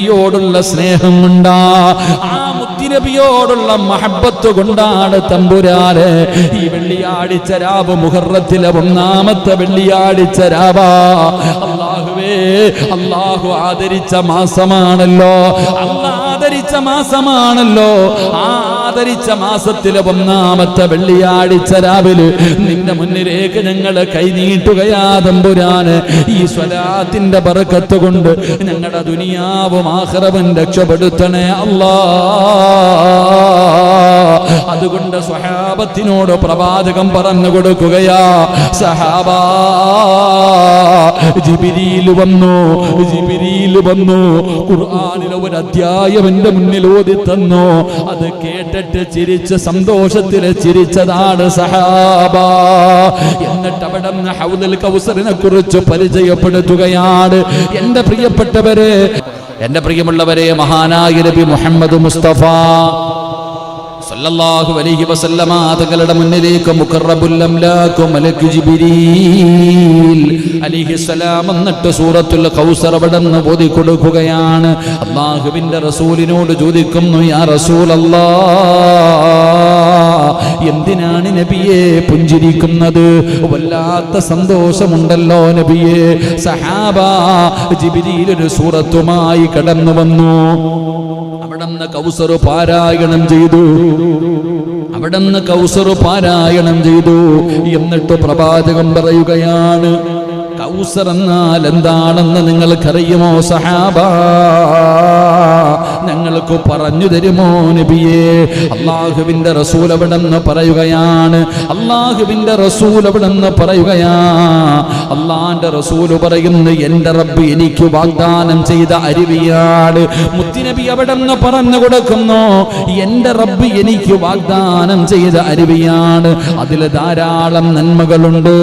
മുത്തിനബിയോടുള്ള സ്നേഹം കൊണ്ടാ, ആ മുത്തിനബിയോടുള്ള മഹബത്ത് കൊണ്ടാണ് തമ്പുരാന് ഈ വെള്ളിയാഴ്ച രാവ് മുഹറത്തിലെ 1-ാമത്തെ വെള്ളിയാഴ്ച രാവാ. അല്ലാഹുവേ, അല്ലാഹു ആദരിച്ച മാസമാണല്ലോ, അല്ലാഹു ആദരിച്ച മാസമാണല്ലോ. ആ ആദരിച്ച മാസത്തിലെ 1-ാമത്തെ വെള്ളിയാഴ്ച രാവിലെ നിന്റെ മുന്നിലേക്ക് ഞങ്ങൾ കൈനീട്ടുകയാ തമ്പുരാന്. ഈ സ്വലാത്തിന്റെ ബറക്കത്ത് കൊണ്ട് ഞങ്ങളുടെ ദുനിയാവും ആഖിറവും രക്ഷപ്പെടുത്തണേ അല്ലാ. അതുകൊണ്ട് സ്വഹാബത്തിനോട് പ്രവാചകൻ പറഞ്ഞു കൊടുക്കുകയാ, സഹാബാ, ജിബ്രീൽ വന്നു, ജിബ്രീൽ വന്നു, ഖുർആനിലെ ഒരു അധ്യായം എന്റെ മുന്നിൽ ഓതി തന്നു. അത് കേട്ടിട്ട് ചിരിച്ച് സന്തോഷത്തിൽ ചിരിച്ചതാണ് സഹാബാ. എന്നിട്ട് അവിടെ നിന്ന് ഹൗദുൽ കൗസറിനെ കുറിച്ച് പരിചയപ്പെടുത്തുകയാണ്. എന്റെ പ്രിയപ്പെട്ടവരെ, എന്റെ പ്രിയമുള്ളവരെ, മഹാനായ നബി മുഹമ്മദ് മുസ്തഫ സല്ലല്ലാഹു അലൈഹി വസല്ലമ തങ്ങളുടെ മുന്നിലേക്ക് മുഖറബുൽ അംലാഖു മലക്ക് ജിബ്രീൽ അലൈഹിസ്സലാം എന്നിട്ട് സൂറത്തുൽ കൗസർ അവിടെന്ന് ഓതി കൊടുക്കുകയാണ്. അല്ലാഹുവിന്റെ റസൂലിനോട് ചോദിക്കുന്നു, യാ റസൂലല്ലാഹ്, എന്തിനാണ് നബിയെ പുഞ്ചിരിക്കുന്നത്? വല്ലാത്ത സന്തോഷമുണ്ടല്ലോ നബിയെ. സഹാബാ, ജിബ്രീൽ ഒരു സൂറത്തുമായി കടന്നു വന്നു. അവിടുന്ന് കൗസർ പാരായണം ചെയ്തു, അവിടുന്ന് കൗസർ പാരായണം ചെയ്തു. എന്നിട്ട് പ്രവാചകൻ പറയുകയാണ്, കൗസർ എന്നാൽ എന്താണെന്ന് നിങ്ങൾക്കറിയുമോ സഹാബാ? ഞങ്ങൾക്ക് പറഞ്ഞു തരുമോ നബിയേ? അല്ലാഹുവിന്റെ റസൂൽ അവിടെന്ന് പറയുകയാണ്, അല്ലാഹുവിന്റെ റസൂൽ അവിടെന്ന് പറയുകയാ, അല്ലാഹുവിന്റെ റസൂൽ പറയുന്നു, എന്റെ റബ്ബ് എനിക്ക് വാഗ്ദാനം ചെയ്ത അരുവിയാണ്. മുത്തുനബി അവിടെന്ന് പറഞ്ഞു കൊടുക്കുന്നു, എന്റെ റബ്ബ് എനിക്ക് വാഗ്ദാനം ചെയ്ത അരുവിയാണ്. അതിൽ ധാരാളം നന്മകളുണ്ട്.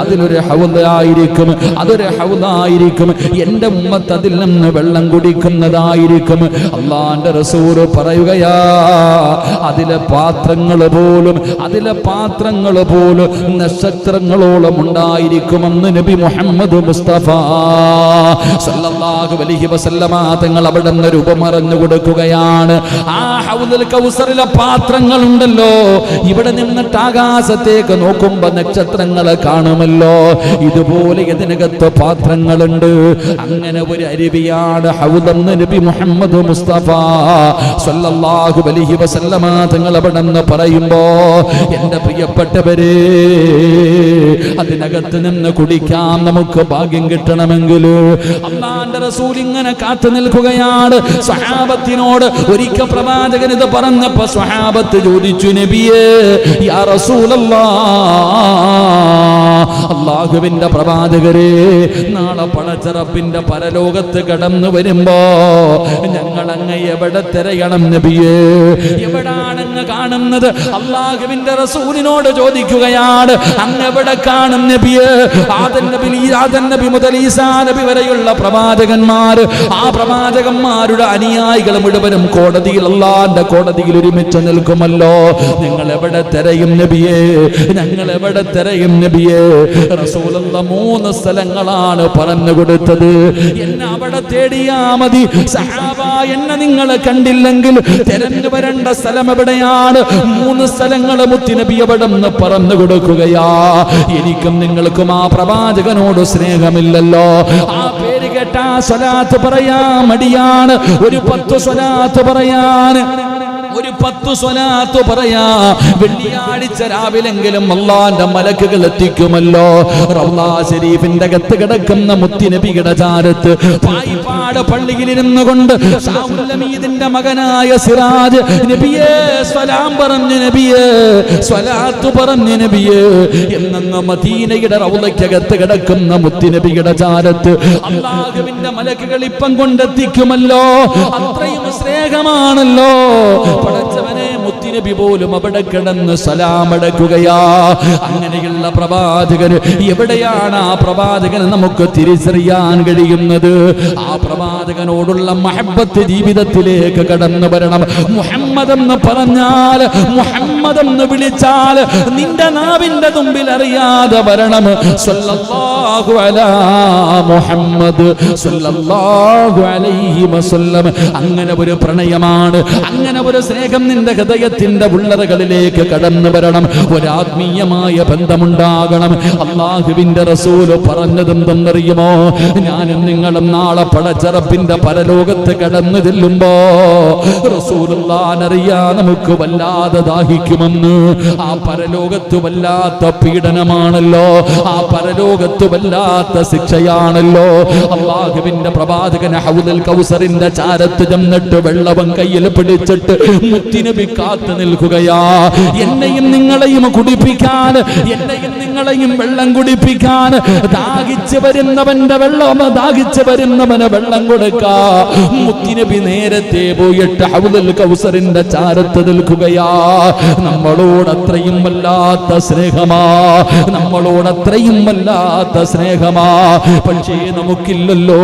അതിലൊരു ഹൗദായിരിക്കും, അതൊരു ഹൗദായിരിക്കും. എന്റെ ഉമ്മത്ത് അതിൽ നിന്ന് വെള്ളം കുടിക്കുന്നതായിരിക്കും. അല്ലാഹുവിന്റെ റസൂൽ പറയുകയാ, അതിലെ പാത്രങ്ങൾ പോലും, അതിലെ പാത്രങ്ങൾ പോലും നക്ഷത്രങ്ങളോളം ഉണ്ടായിരിക്കുമെന്ന് നബി മുഹമ്മദ് മുസ്തഫ സല്ലല്ലാഹു അലൈഹി വസല്ലമ തങ്ങൾ അവിടെ നിന്ന് ഒരു ഉപമ പറഞ്ഞു കൊടുക്കുകയാണ്. ആ ഹൗദുൽ കൗസറിലെ പാത്രങ്ങൾ ഉണ്ടല്ലോ, ഇവിടെ നിന്നിട്ട് ആകാശത്തേക്ക് നോക്കുമ്പോ നക്ഷത്രങ്ങളെ കാണുമല്ലോ, ഇതുപോലെ ഇതിനകത്ത് പാത്രങ്ങളുണ്ട്. അങ്ങനെ ഒരു അരുവിയാണ് ഹൗദെന്ന് നബി മുഹമ്മദ് മുസ്തഫ സല്ലല്ലാഹു അലൈഹി വസല്ലമ തങ്ങൾ അവിടെ നിന്ന് പറയുമ്പോ, എന്റെ പ്രിയപ്പെട്ടവരെ, അതിനകത്ത് നിന്ന് കുടിക്കാൻ നമുക്ക് ഭാഗ്യം കിട്ടണമെങ്കിൽ അല്ലാഹുവിന്റെ റസൂൽ ഇങ്ങനെ കാത്തു നിൽക്കുകയാണ്. സ്വഹാബത്തിനോട് ഒരിക്കൽ പ്രവാചകൻ ഇത് പറഞ്ഞപ്പോ സ്വഹാബത്ത് ചോദിച്ചു, നബിയേ, യാ റസൂലല്ലാഹ്, അല്ലാഹുവിന്റെ പ്രവാചകരെ, നാളെ പടച്ചറപ്പിന്റെ പരലോകത്ത് കടന്നു വരുമ്പോ ഞങ്ങൾ അങ്ങ് എവിടെ തിരയണം നബിയേ? എവിടാണങ്ങ് കാണുന്നത്? അല്ലാഹുവിന്റെ റസൂലിനോട് ചോദിക്കുകയാണ്, അങ്ങ് എവിടെ കാണും നബിയേ? ആദം നബി മുതൽ ഈസാ നബി വരെയുള്ള പ്രവാചകന്മാർ, ആ പ്രവാചകന്മാരുടെ അനുയായികൾ മുഴുവനും കോടതിയിൽ, അല്ലാഹുവിന്റെ കോടതിയിൽ ഒരുമിച്ച് നിൽക്കുമല്ലോ. നിങ്ങൾ എവിടെ തിരയും നബിയേ? ഞങ്ങൾ എവിടെ തിരയും നബിയേ? റസൂലുള്ള 3 സ്ഥലങ്ങളാണ് പറഞ്ഞു കൊടുത്തത്. എന്നെ അവിടെ തേടിയാ മതി. സഹാബ, എന്നെ നിങ്ങൾ കണ്ടില്ലെങ്കിൽ തിരഞ്ഞു വരേണ്ട സ്ഥലം എവിടെയാണ്? 3 സ്ഥലങ്ങൾ മുത്തുനബി അവിടെ നിന്ന് പറഞ്ഞു കൊടുക്കുകയാ. എനിക്കും നിങ്ങൾക്കും ആ പ്രവാചകനോട് സ്നേഹമില്ലല്ലോ. ആ പേര് കേട്ടാ സ്വലാത്ത് പറയാൻ മടിയാണ്. ഒരു 10 സ്വലാത്ത് പറയാൻ, ഒരു 10 സ്വലാത്ത് പറയാ. വെള്ളിയാഴ്ച രാവിലെങ്കിലും അല്ലാഹുവിന്റെ മലക്കുകൾ എത്തിക്കുമല്ലോ. റൗളാ ശരീഫിന്റെ അകത്ത് കിടക്കുന്ന മുത്തുനബിയുടെ ചാരത്ത് പായിപ്പാട് പള്ളിയിലിരുന്നു കൊണ്ട് ഷാഹുല്ലമീദിന്റെ മകനായ സിറാജ് നബിയേ സലാം പറഞ്ഞു, നബിയേ സ്വലാത്ത് പറഞ്ഞു, നബിയേ എന്ന മദീനയുടെ റൗളയ്ക്കകത്ത് കിടക്കുന്ന മുത്തുനബിയുടെ ചാരത്ത് അല്ലാഹുവിന്റെ മലക്കുകൾ ഇപ്പം കൊണ്ടെത്തിക്കുമല്ലോ. അത്രയും സ്നേഹമാണല്ലോ. പടച്ചവനെ, മുത്തി മുത്തുനബി പോലും അവിടെ കിടന്ന് സലാമടക്കുകയാ. അങ്ങനെയുള്ള പ്രവാചകന് എവിടെയാണ് ആ പ്രവാചകന് നമുക്ക് തിരിച്ചറിയാൻ കഴിയുന്നത്? ആ പ്രവാചകനോടുള്ള മഹബ്ബത്ത് ജീവിതത്തിലേക്ക് കടന്നു വരണം. മുഹമ്മദ് എന്ന് പറഞ്ഞാൽ, മുഹമ്മദ് എന്ന് വിളിച്ചാൽ നിന്റെ നാവിന്റെ തുമ്പിൽ അറിയാതെ വരണം സല്ലല്ലാഹു അലാ മുഹമ്മദ് സല്ലല്ലാഹു അലൈഹി വസല്ലം. അങ്ങനെ ഒരു പ്രണയമാണ്, അങ്ങനെ ഒരു സ്നേഹം നിന്റെ ഹൃദയത്തിന്റെ ഉള്ളറകളിലേക്ക് കടന്നു വരണം. ഒരു ആത്മീയമായ ബന്ധമുണ്ടാകണം. അല്ലാഹുവിന്റെ റസൂല് പറഞ്ഞതെന്തെന്നറിയുമോ? ഞാനും നിങ്ങളും നാളെ പടച്ചറപ്പിന്റെ പരലോകത്ത് കടന്നു ചെല്ലുമ്പോ റസൂലുള്ളാഹിനറിയാ നമുക്ക് വല്ലാതെ ദാഹിക്കുമെന്ന്. ആ പരലോകത്ത് വല്ലാത്ത പീഡനമാണല്ലോ, ആ പരലോകത്ത് വല്ലാത്ത ശിക്ഷയാണല്ലോ. അല്ലാഹുവിന്റെ പ്രവാചകൻ ഹൗദുൽ കൗസറിന്റെ ചാരത്ത് ചെന്നിട്ട് വെള്ളവും കയ്യിൽ പിടിച്ചിട്ട് മുത്തുനബി കാത്തു നിൽക്കുകയാ. എന്നെയും നിങ്ങളെയും കുടിപ്പിക്കാൻ, എന്നെയും നിങ്ങളെയും വെള്ളം കുടിപ്പിക്കാൻ ദാഹിച്ചു വരുന്നവന്റെ വെള്ളം, ദാഹിച്ചു വരുന്നവന് വെള്ളം കൊടുക്കാ. മുത്തുനബി നേരത്തെ പോയിട്ട് ഹൗദുൽ കൗസറിന്റെ ചാരത്ത് നിൽക്കുകയാ. നമ്മളോട് അത്രയും വല്ലാത്ത സ്നേഹമാ, നമ്മളോട് അത്രയും വല്ലാത്ത സ്നേഹമാ. പക്ഷേ നമുക്കില്ലല്ലോ,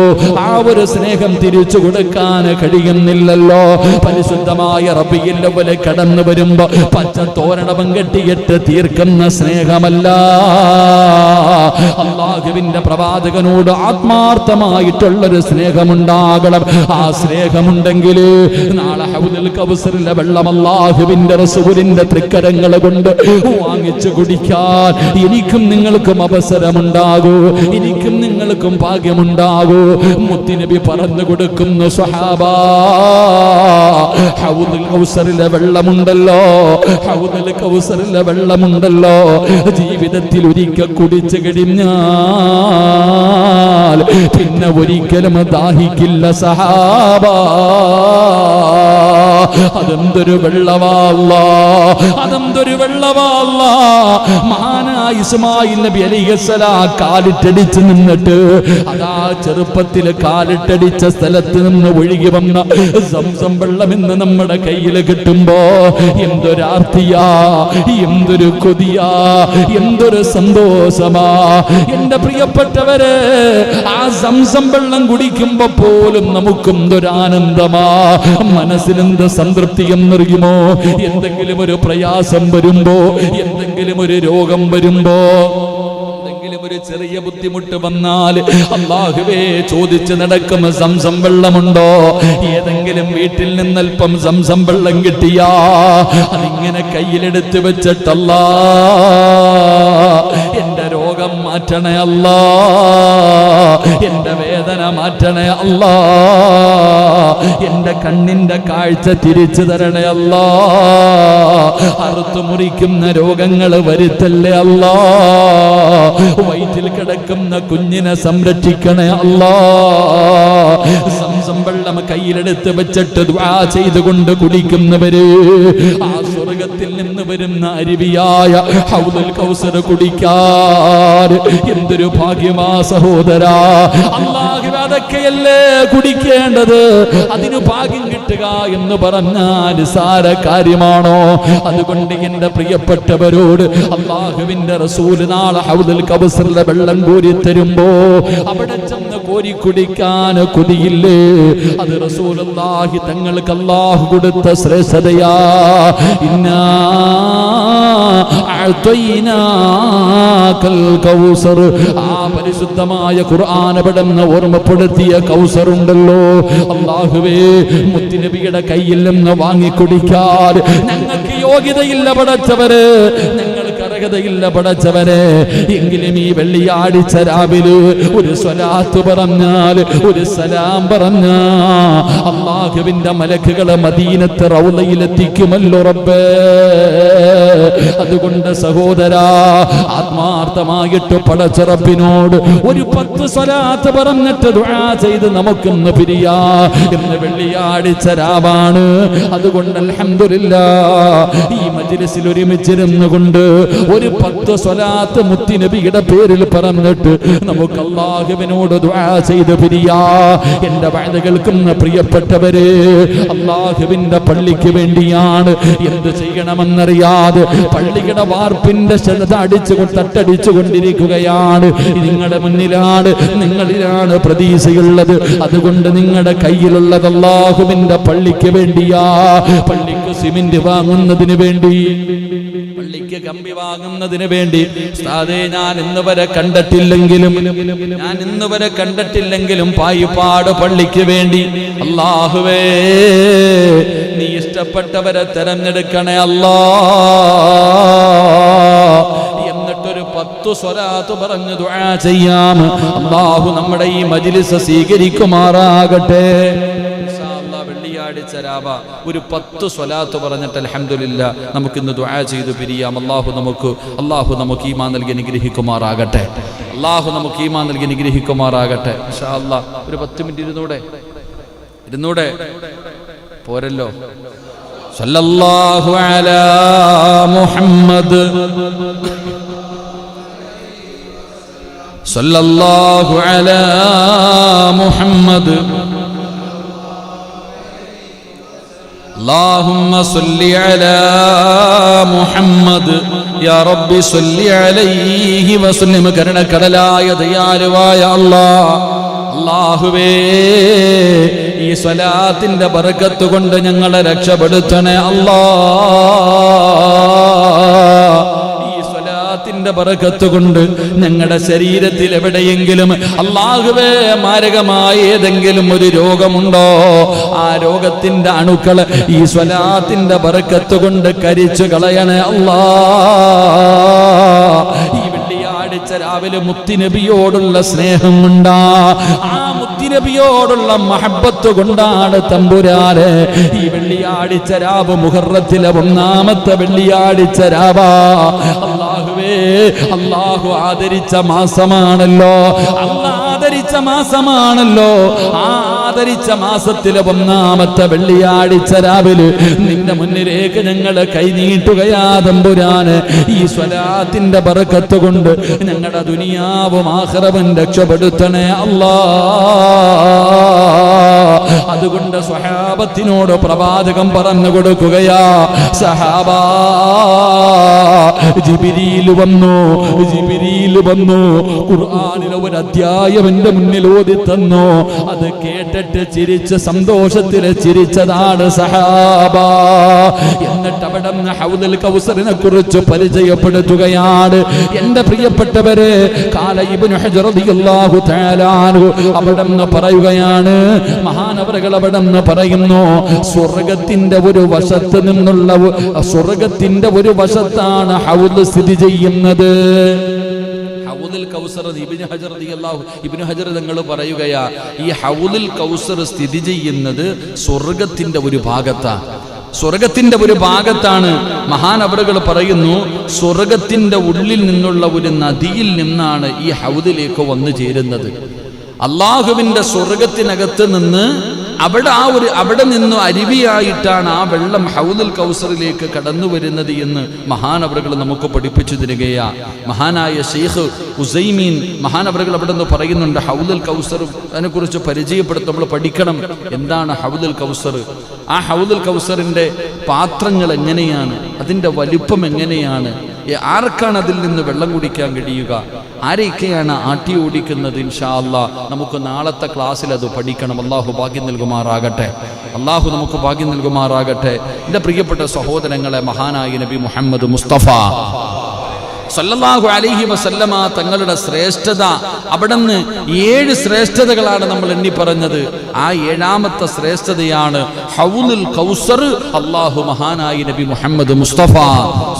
ആ ഒരു സ്നേഹം തിരിച്ചു കൊടുക്കാൻ കഴിയുന്നില്ലല്ലോ. പരിശുദ്ധമായ റബീഉൽ അവ്വൽ കടന്നു വരുമ്പോ പച്ച തോരണവും കെട്ടിയിട്ട് തീർക്കുന്ന സ്നേഹമല്ല. അല്ലാഹുവിന്റെ പ്രവാചകനോട് ആത്മാർത്ഥമായിട്ടുള്ളൊരു സ്നേഹമുണ്ടാകണം. ആ സ്നേഹമുണ്ടെങ്കിൽ നാളെ ഹൗദുൽ കൗസറിലെ വെള്ളം അല്ലാഹുവിന്റെ റസൂലിന്റെ തൃക്കരങ്ങൾ കൊണ്ട് വാങ്ങിച്ചു കുടിക്കാൻ എനിക്കും നിങ്ങൾക്കും അവസരമുണ്ടാകൂ, എനിക്കും നിങ്ങൾക്കും ഭാഗ്യമുണ്ടാകൂ. മുത്തുനബി പറഞ്ഞു കൊടുക്കുന്നു, സ്വഹാബാ, ഹൗദുൽ കൗസറിലെ വെള്ളമുണ്ടല്ലോ, ഹൗദുൽ കൗസറിലെ വെള്ളമുണ്ടല്ലോ, ജീവിതത്തിൽ ഒരിക്കൽ കുടിച്ചു കഴിഞ്ഞാൽ പിന്നെ ഒരിക്കലും ദാഹിക്കില്ല സഹാബാ. അതെന്തൊരു വെള്ളവാ അല്ലാഹ്, അതെന്തൊരു വെള്ളവാ അല്ലാഹ്. മഹാനായ ഇസ്മായിൽ നബി അലൈഹിസ്സലാം കാലിട്ടടിച്ച് നിന്നിട്ട് അതാ ചെറുപ്പത്തിൽ കാലിട്ടടിച്ച സ്ഥലത്ത് നിന്ന് ഒഴുകി വന്ന സംസം വെള്ളം ഇന്ന് നമ്മുടെ കയ്യിൽ കിട്ടുമ്പോ എന്തൊരാർത്തിയാ, എന്തൊരു കൊതിയാ, എന്തൊരു സന്തോഷമാ. എന്റെ പ്രിയപ്പെട്ടവരെ, ആ സംസം വെള്ളം കുടിക്കുമ്പോ പോലും നമുക്കെന്തൊരാനന്ദമാ, മനസ്സിനെന്ത് സംതൃപ്തി എന്നറിയുമോ? എന്തെങ്കിലും ഒരു പ്രയാസം വരുമ്പോ, എന്തെങ്കിലും ഒരു രോഗം വരുമ്പോ, ഒരു ചെറിയ ബുദ്ധിമുട്ട് വന്നാൽ അല്ലാഹുവേ ചോദിച്ച് നടക്കും, സംസം വെള്ളമുണ്ടോ? ഏതെങ്കിലും വീട്ടിൽ നിന്നൽപ്പം സംസം വെള്ളം കിട്ടിയാ അതിങ്ങനെ കയ്യിലെടുത്ത് വെച്ചിട്ടല്ലാ എന്റെ രോഗം മാറ്റണേ അല്ലാ, എന്റെ വേദന മാറ്റണേ അല്ലാ, എന്റെ കണ്ണിന്റെ കാഴ്ച തിരിച്ചു തരണേ അല്ലാ, അറുത്തു മുറിക്കുന്ന രോഗങ്ങൾ വരുത്തല്ലേ അല്ലാ, വയറ്റിൽ കിടക്കുന്ന കുഞ്ഞിനെ സംരക്ഷിക്കണേ അല്ലാ. സംസം വെള്ളം കയ്യിലെടുത്ത് വെച്ചിട്ട് ദുആ ചെയ്തുകൊണ്ട് കുടിക്കുന്നവര് ആ സ്വർഗത്തിൽ നിന്ന് വരുന്ന അരുവിയായ ഹൗദുൽ കൗസർ കുടിക്കാൻ എന്തൊരു ഭാഗ്യമാ സഹോദരാ. അല്ലാഹു അതൊക്കെയല്ലേ കുടിക്കേണ്ടത്. അതിന് ഭാഗ്യം കിട്ടുക എന്ന് പറഞ്ഞാൽ സാര കാര്യമാണോ? അതുകൊണ്ട് എന്റെ പ്രിയപ്പെട്ടവരോട് അല്ലാഹുവിന്റെ റസൂൽ നാളെ ഹൗദുൽ കൗസറിലെ വെള്ളം കോരി തരുമ്പോ അവിടെ ചെന്ന് കോരി കുടിക്കാൻ കൊതിയില്ലേ? അത് റസൂലുള്ളാഹി തങ്ങൾക്ക് അല്ലാഹു കൊടുത്ത ശ്രേഷ്ഠതയാ. ഇന്നാ അഅ്തൈനാകൽ കൗസർ, ആ പരിശുദ്ധമായ ഖുർആൻ പെടുന്ന ഓർമ്മപ്പെടുത്തിയ കൗസർ ഉണ്ടല്ലോ, അല്ലാഹുവേ മുത്തുനബിയുടെ കയ്യിൽ നിന്ന് വാങ്ങി കുടിക്കാൻ ഞങ്ങൾക്ക് യോഗ്യതയില്ല പടച്ചവരെ, ഞങ്ങൾക്ക് അർഹതയില്ല പടച്ചവരെ. എങ്കിലും ഈ വെള്ളിയാഴ്ച രാവിലെ ഒരു സ്വലാത്ത് പറഞ്ഞാൽ, ഒരു സലാം പറഞ്ഞാ അല്ലാഹുവിന്റെ മലക്കുകളെ മദീനത്തെ റൗളയിലെത്തിക്കുമല്ലോ റബ്ബേ. അതുകൊണ്ട് സഹോദരാ, ആത്മാർത്ഥമായിട്ട് പടച്ചറപ്പിനോട് ഒരു 10 സ്വലാത്ത് പറഞ്ഞിട്ട് ദുആ ചെയ്ത് നമുക്കൊന്ന് പിരിയാ. ഇന്ന് വെള്ളിയാഴ്ച രാവാണ്. അതുകൊണ്ട് അൽഹംദുലില്ലാഹ് ഈ മജ്ലിസിൽ ഒരുമിച്ചിരുന്നു കൊണ്ട് ഒരു 10 സ്വലാത്ത് മുത്തുനബിയുടെ പേരിൽ പറഞ്ഞിട്ട് നമുക്ക് അല്ലാഹുവിനോട് ദുആ ചെയ്ത് പിരിയാ. എന്റെ വഅദ കേൾക്കുന്ന പ്രിയപ്പെട്ടവരെ, അല്ലാഹുവിന്റെ പള്ളിക്ക് വേണ്ടിയാണ് എന്ത് ചെയ്യണമെന്നറിയാതെ പള്ളിയുടെ വാർപ്പിന്റെ തട്ടടിച്ചു കൊണ്ടിരിക്കുകയാണ്. നിങ്ങളുടെ മുന്നിലാണ്, നിങ്ങളിലാണ് പ്രതീക്ഷയുള്ളത്. അതുകൊണ്ട് നിങ്ങളുടെ കയ്യിലുള്ളത് അല്ലാഹുവിന്റെ പള്ളിക്ക് വേണ്ടിയാ. പള്ളിക്ക് സിമന്റ് വാങ്ങുന്നതിന് വേണ്ടി, പള്ളിക്ക് കമ്പി വാങ്ങുന്നതിന് വേണ്ടി ഉസ്താദേ ഞാൻ ഇന്ന് വരെ കണ്ടിട്ടില്ലെങ്കിലും പായിപ്പാട് പള്ളിക്ക് വേണ്ടി അല്ലാഹുവേ നീ ഇഷ്ടപ്പെട്ടവരെ തെരഞ്ഞെടുക്കണേ അല്ലാ. എന്നിട്ടൊരു 10 സ്വലാത്ത് പറഞ്ഞ് ദുആ ചെയ്യാം. അല്ലാഹു നമ്മുടെ ഈ മജ്ലിസ് സ്വീകരിക്കുമാറാകട്ടെ. വെള്ളിയാഴ്ച രാവ ഒരു 10 സ്വലാത്ത് പറഞ്ഞിട്ട് അൽഹംദുലില്ലാ നമുക്കിന്ന് ദുആ ചെയ്ത് പിരിയാം. അല്ലാഹു നമുക്ക് ഈമാൻ നൽകി അനുഗ്രഹിക്കുമാറാകട്ടെ. ഇൻഷാ അല്ലാഹ് ഒരു 10 മിനിറ്റ് ഇരുന്നൂടെ പോരല്ലോ. സല്ലല്ലാഹു അലാ മുഹമ്മദ് സല്ലല്ലാഹു അലാ മുഹമ്മദ് اللهم صل على محمد يا رب صل عليه وسلم. കരുണക്കടലായ ദയാലുവായ അല്ലാഹുവേ ഈ സ്വലാത്തിന്റെ ബർക്കത്ത് കൊണ്ട് ഞങ്ങളെ രക്ഷപ്പെടുത്തണേ ത്തിന്റെ ബറകത്ത് കൊണ്ട് ഞങ്ങളുടെ ശരീരത്തിൽ എവിടെയെങ്കിലും അല്ലാഹുവേ മാരകമായ ഏതെങ്കിലും ഒരു രോഗമുണ്ടോ, ആ രോഗത്തിന്റെ അണുക്കള് ഈ സ്വലാത്തിന്റെ ബറകത്ത് കൊണ്ട് കരിച്ചു കളയണേ ഈ വെള്ളിയാഴ്ച രാവിലെ മുത്തുനബിയോടുള്ള സ്നേഹം കൊണ്ടാ, ആ മുത്തുനബിയോടുള്ള മഹബത്ത് കൊണ്ടാണ് തമ്പുരാനെ ഈ വെള്ളിയാഴ്ച രാവ് മുഹറത്തിലെ 1-ാമത്തെ വെള്ളിയാഴ്ച രാവാ. അല്ലാഹു ആദരിച്ച മാസമാണല്ലോ, ആ ആദരിച്ച മാസത്തിലെ 1-ാമത്തെ വെള്ളിയാഴ്ച രാവിലെ നിന്റെ മുന്നിലേക്ക് ഞങ്ങൾ കൈനീട്ടുകയാ തമ്പുരാന്. ഈ സ്വലാത്തിന്റെ ബറക്കത്ത് കൊണ്ട് ഞങ്ങളുടെ ദുനിയാവും ആഖിറവും രക്ഷപ്പെടുത്തണേ അതുകൊണ്ട് സ്വഹാബത്തിനോട് പ്രവാചകം പറഞ്ഞു കൊടുക്കുകയാ, സഹാബാ ജിബ്രീൽ വന്നു ഖുർആനിലെ ഒരു അധ്യായം എന്റെ മുന്നിൽ ഓതി തന്നു. അത് കേട്ടിട്ട് ചിരിച്ച് സന്തോഷത്തിൽ ചിരിച്ചതാണ് സഹാബാ. എന്നിട്ട് അവിടെ ഹൗദുൽ കൗസറിനെ കുറിച്ച് പരിചയപ്പെടുത്തുകയാണ്. എന്റെ പ്രിയപ്പെട്ടവരെ, ഖാല ഇബ്നു ഹജർ റളിയല്ലാഹു തആല അൻഹു അവിടെ പറയുകയാണ്, മഹാനവറുകൾ അവിടെ പറയുന്നു, സ്വർഗത്തിന്റെ ഒരു വശത്താണ് ഹൗദ് സ്ഥിതി ചെയ്യുന്നത്. ഹൗദുൽ കൗസർ ഇബ്നു ഹജർ തങ്ങൾ പറയുകയാ, ഈ ഹൗദുൽ കൗസർ സ്ഥിതി ചെയ്യുന്നത് സ്വർഗത്തിന്റെ ഒരു ഭാഗത്താണ്. മഹാനവറുകൾ പറയുന്നു, സ്വർഗത്തിന്റെ ഉള്ളിൽ നിന്നുള്ള ഒരു നദിയിൽ നിന്നാണ് ഈ ഹൗദിലേക്ക് വന്നു ചേരുന്നത്. അള്ളാഹുവിന്റെ സ്വർഗത്തിനകത്ത് നിന്ന് അവിടെ നിന്ന് അരുവിയായിട്ടാണ് ആ വെള്ളം ഹൗദുൽ കൗസറിലേക്ക് കടന്നു വരുന്നത് എന്ന് മഹാനവറുകൾ നമുക്ക് പഠിപ്പിച്ചു തരികയാ. മഹാനായ ശൈഖ് ഉസൈമീൻ മഹാനവറുകൾ അവിടെ നിന്ന് പറയുന്നുണ്ട്, ഹൗദുൽ കൗസർ അതിനെ കുറിച്ച് പരിചയപ്പെടുത്തും. നമ്മൾ പഠിക്കണം എന്താണ് ഹൗദുൽ കൗസർ, ആ ഹൗദുൽ കൗസറിന്റെ പാത്രങ്ങൾ എങ്ങനെയാണ്, അതിന്റെ വലിപ്പം എങ്ങനെയാണ്, ആർക്കാണ് അതിൽ നിന്ന് വെള്ളം കുടിക്കാൻ കഴിയുക, ആരെയൊക്കെയാണ് ആട്ടി ഓടിക്കുന്നത്. ഇൻഷാ അല്ലാഹ് നമുക്ക് നാളത്തെ ക്ലാസ്സിൽ അത് പഠിക്കണം. അല്ലാഹു ഭാഗ്യം നൽകുമാറാകട്ടെ. എൻ്റെ പ്രിയപ്പെട്ട സഹോദരങ്ങളെ, മഹാനായ നബി മുഹമ്മദ് മുസ്തഫ സല്ലല്ലാഹു അലൈഹി വസല്ലമ തങ്ങളുടെ ശ്രേഷ്ഠത, അവിടുന്ന് 7 ശ്രേഷ്ഠതകളാണ് നമ്മൾ എണ്ണി പറഞ്ഞത്. ആ 7ാമത്തെ ശ്രേഷ്ഠതയാണ് ഹൗദുൽ കൗസർ. അല്ലാഹു മഹാനായ നബി മുഹമ്മദ് മുസ്തഫ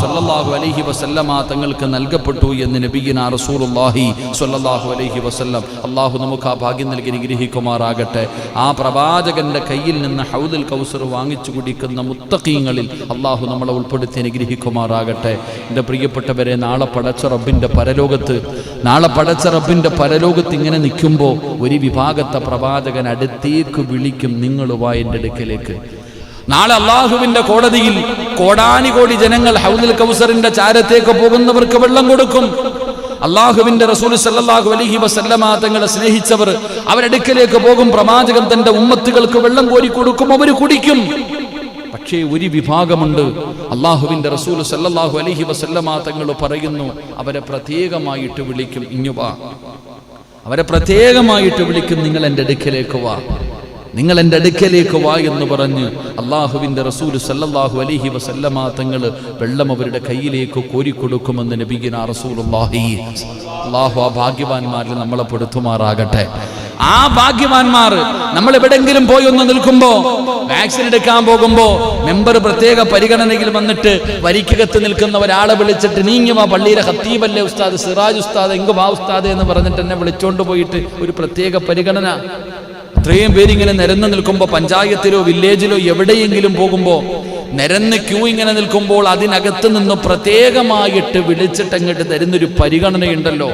സല്ലല്ലാഹു അലൈഹി വസല്ലമ തങ്ങൾക്ക് നൽകപ്പെട്ടു എന്ന് നബിയിനാ റസൂലുള്ളാഹി സല്ലല്ലാഹു അലൈഹി വസല്ലം. അല്ലാഹു നമുക്ക് ആ ഭാഗ്യം നൽകി അനുഗ്രഹിക്കുമാറാകട്ടെ. ആ പ്രവാചകന്റെ കയ്യിൽ നിന്ന് ഹൗദുൽ കൗസർ വാങ്ങിച്ചു കുടിക്കുന്ന മുത്തഖീങ്ങളിൽ അല്ലാഹു നമ്മളെ ഉൾപ്പെടുത്തി അനുഗ്രഹിക്കുമാറാകട്ടെ. എൻ്റെ പ്രിയപ്പെട്ടവരെ, നാളെ പടച്ച റബ്ബിന്റെ പരലോകത്ത് ഇങ്ങനെ നിൽക്കുമ്പോൾ ഒരു വിഭാഗത്തെ പ്രവാചകൻ അടുത്തേക്ക് വിളിക്കും, നിങ്ങൾ വാ എൻ്റെ അടുക്കലേക്ക്. നാളെ അള്ളാഹുവിന്റെ കോടതിയിൽ കോടാനുകോടി ജനങ്ങൾ ഹൗദുൽ കൗസറിന്റെ ചാരത്തേക്ക് പോകുന്നവർക്ക് വെള്ളം കൊടുക്കും. അള്ളാഹുവിന്റെ റസൂൽ സല്ലല്ലാഹു അലൈഹി വസല്ലമ തങ്ങളെ സ്നേഹിച്ചവർ അവരടുക്കലേക്ക് പോകും. പ്രവാചകൻ തന്റെ ഉമ്മത്തുകൾക്ക് വെള്ളം കോരി കൊടുക്കും, അവർ കുടിക്കും. പക്ഷേ ഒരു വിഭാഗമുണ്ട്, അള്ളാഹുവിന്റെ റസൂൽ സല്ലല്ലാഹു അലൈഹി വസല്ലമ തങ്ങൾ പറയുന്നു, അവരെ പ്രത്യേകമായിട്ട് വിളിക്കും, ഇങ്ങുവാ. അവരെ പ്രത്യേകമായിട്ട് വിളിക്കും, നിങ്ങൾ എൻ്റെ അടുക്കലേക്ക് വാ, നിങ്ങൾ എൻ്റെ അടുക്കലേക്ക് വാ എന്ന് പറഞ്ഞ് അള്ളാഹുവിന്റെ റസൂൽ സല്ലല്ലാഹു അലൈഹി വസല്ലമ തങ്ങൾ വെള്ളം അവരുടെ കയ്യിലേക്ക് കോരിക്കൊടുക്കുമെന്ന് നബിയുനാ റസൂലുള്ളാഹി. അള്ളാഹു ആ ഭാഗ്യവാന്മാരിൽ നമ്മളെ പെടുത്തുമാറാകട്ടെ. ആ ഭാഗ്യവാന്മാർ നമ്മൾ എവിടെങ്കിലും പോയി ഒന്ന് നിൽക്കുമ്പോ, വാക്സിൻ എടുക്കാൻ പോകുമ്പോ മെമ്പർ പ്രത്യേക പരിഗണനയിൽ വന്നിട്ട് വരിക്കകത്ത് നിൽക്കുന്ന ഒരാളെ വിളിച്ചിട്ട്, നീങ്ങുവാ, പള്ളിയിലെ ഖത്തീബല്ലേ ഉസ്താദ്, സിറാജ് ഉസ്താദ്, എങ്കുവാ ഉസ്താദ് എന്ന് പറഞ്ഞിട്ട് എന്നെ വിളിച്ചോണ്ട് പോയിട്ട് ഒരു പ്രത്യേക പരിഗണന. ഇത്രയും പേരിങ്ങനെ നിരന്ന് നിൽക്കുമ്പോൾ, പഞ്ചായത്തിലോ വില്ലേജിലോ എവിടെയെങ്കിലും പോകുമ്പോൾ നിരന്ന് ക്യൂ ഇങ്ങനെ നിൽക്കുമ്പോൾ അതിനകത്ത് നിന്ന് പ്രത്യേകമായിട്ട് വിളിച്ചിട്ട് അങ്ങോട്ട് തരുന്നൊരു പരിഗണനയുണ്ടല്ലോ.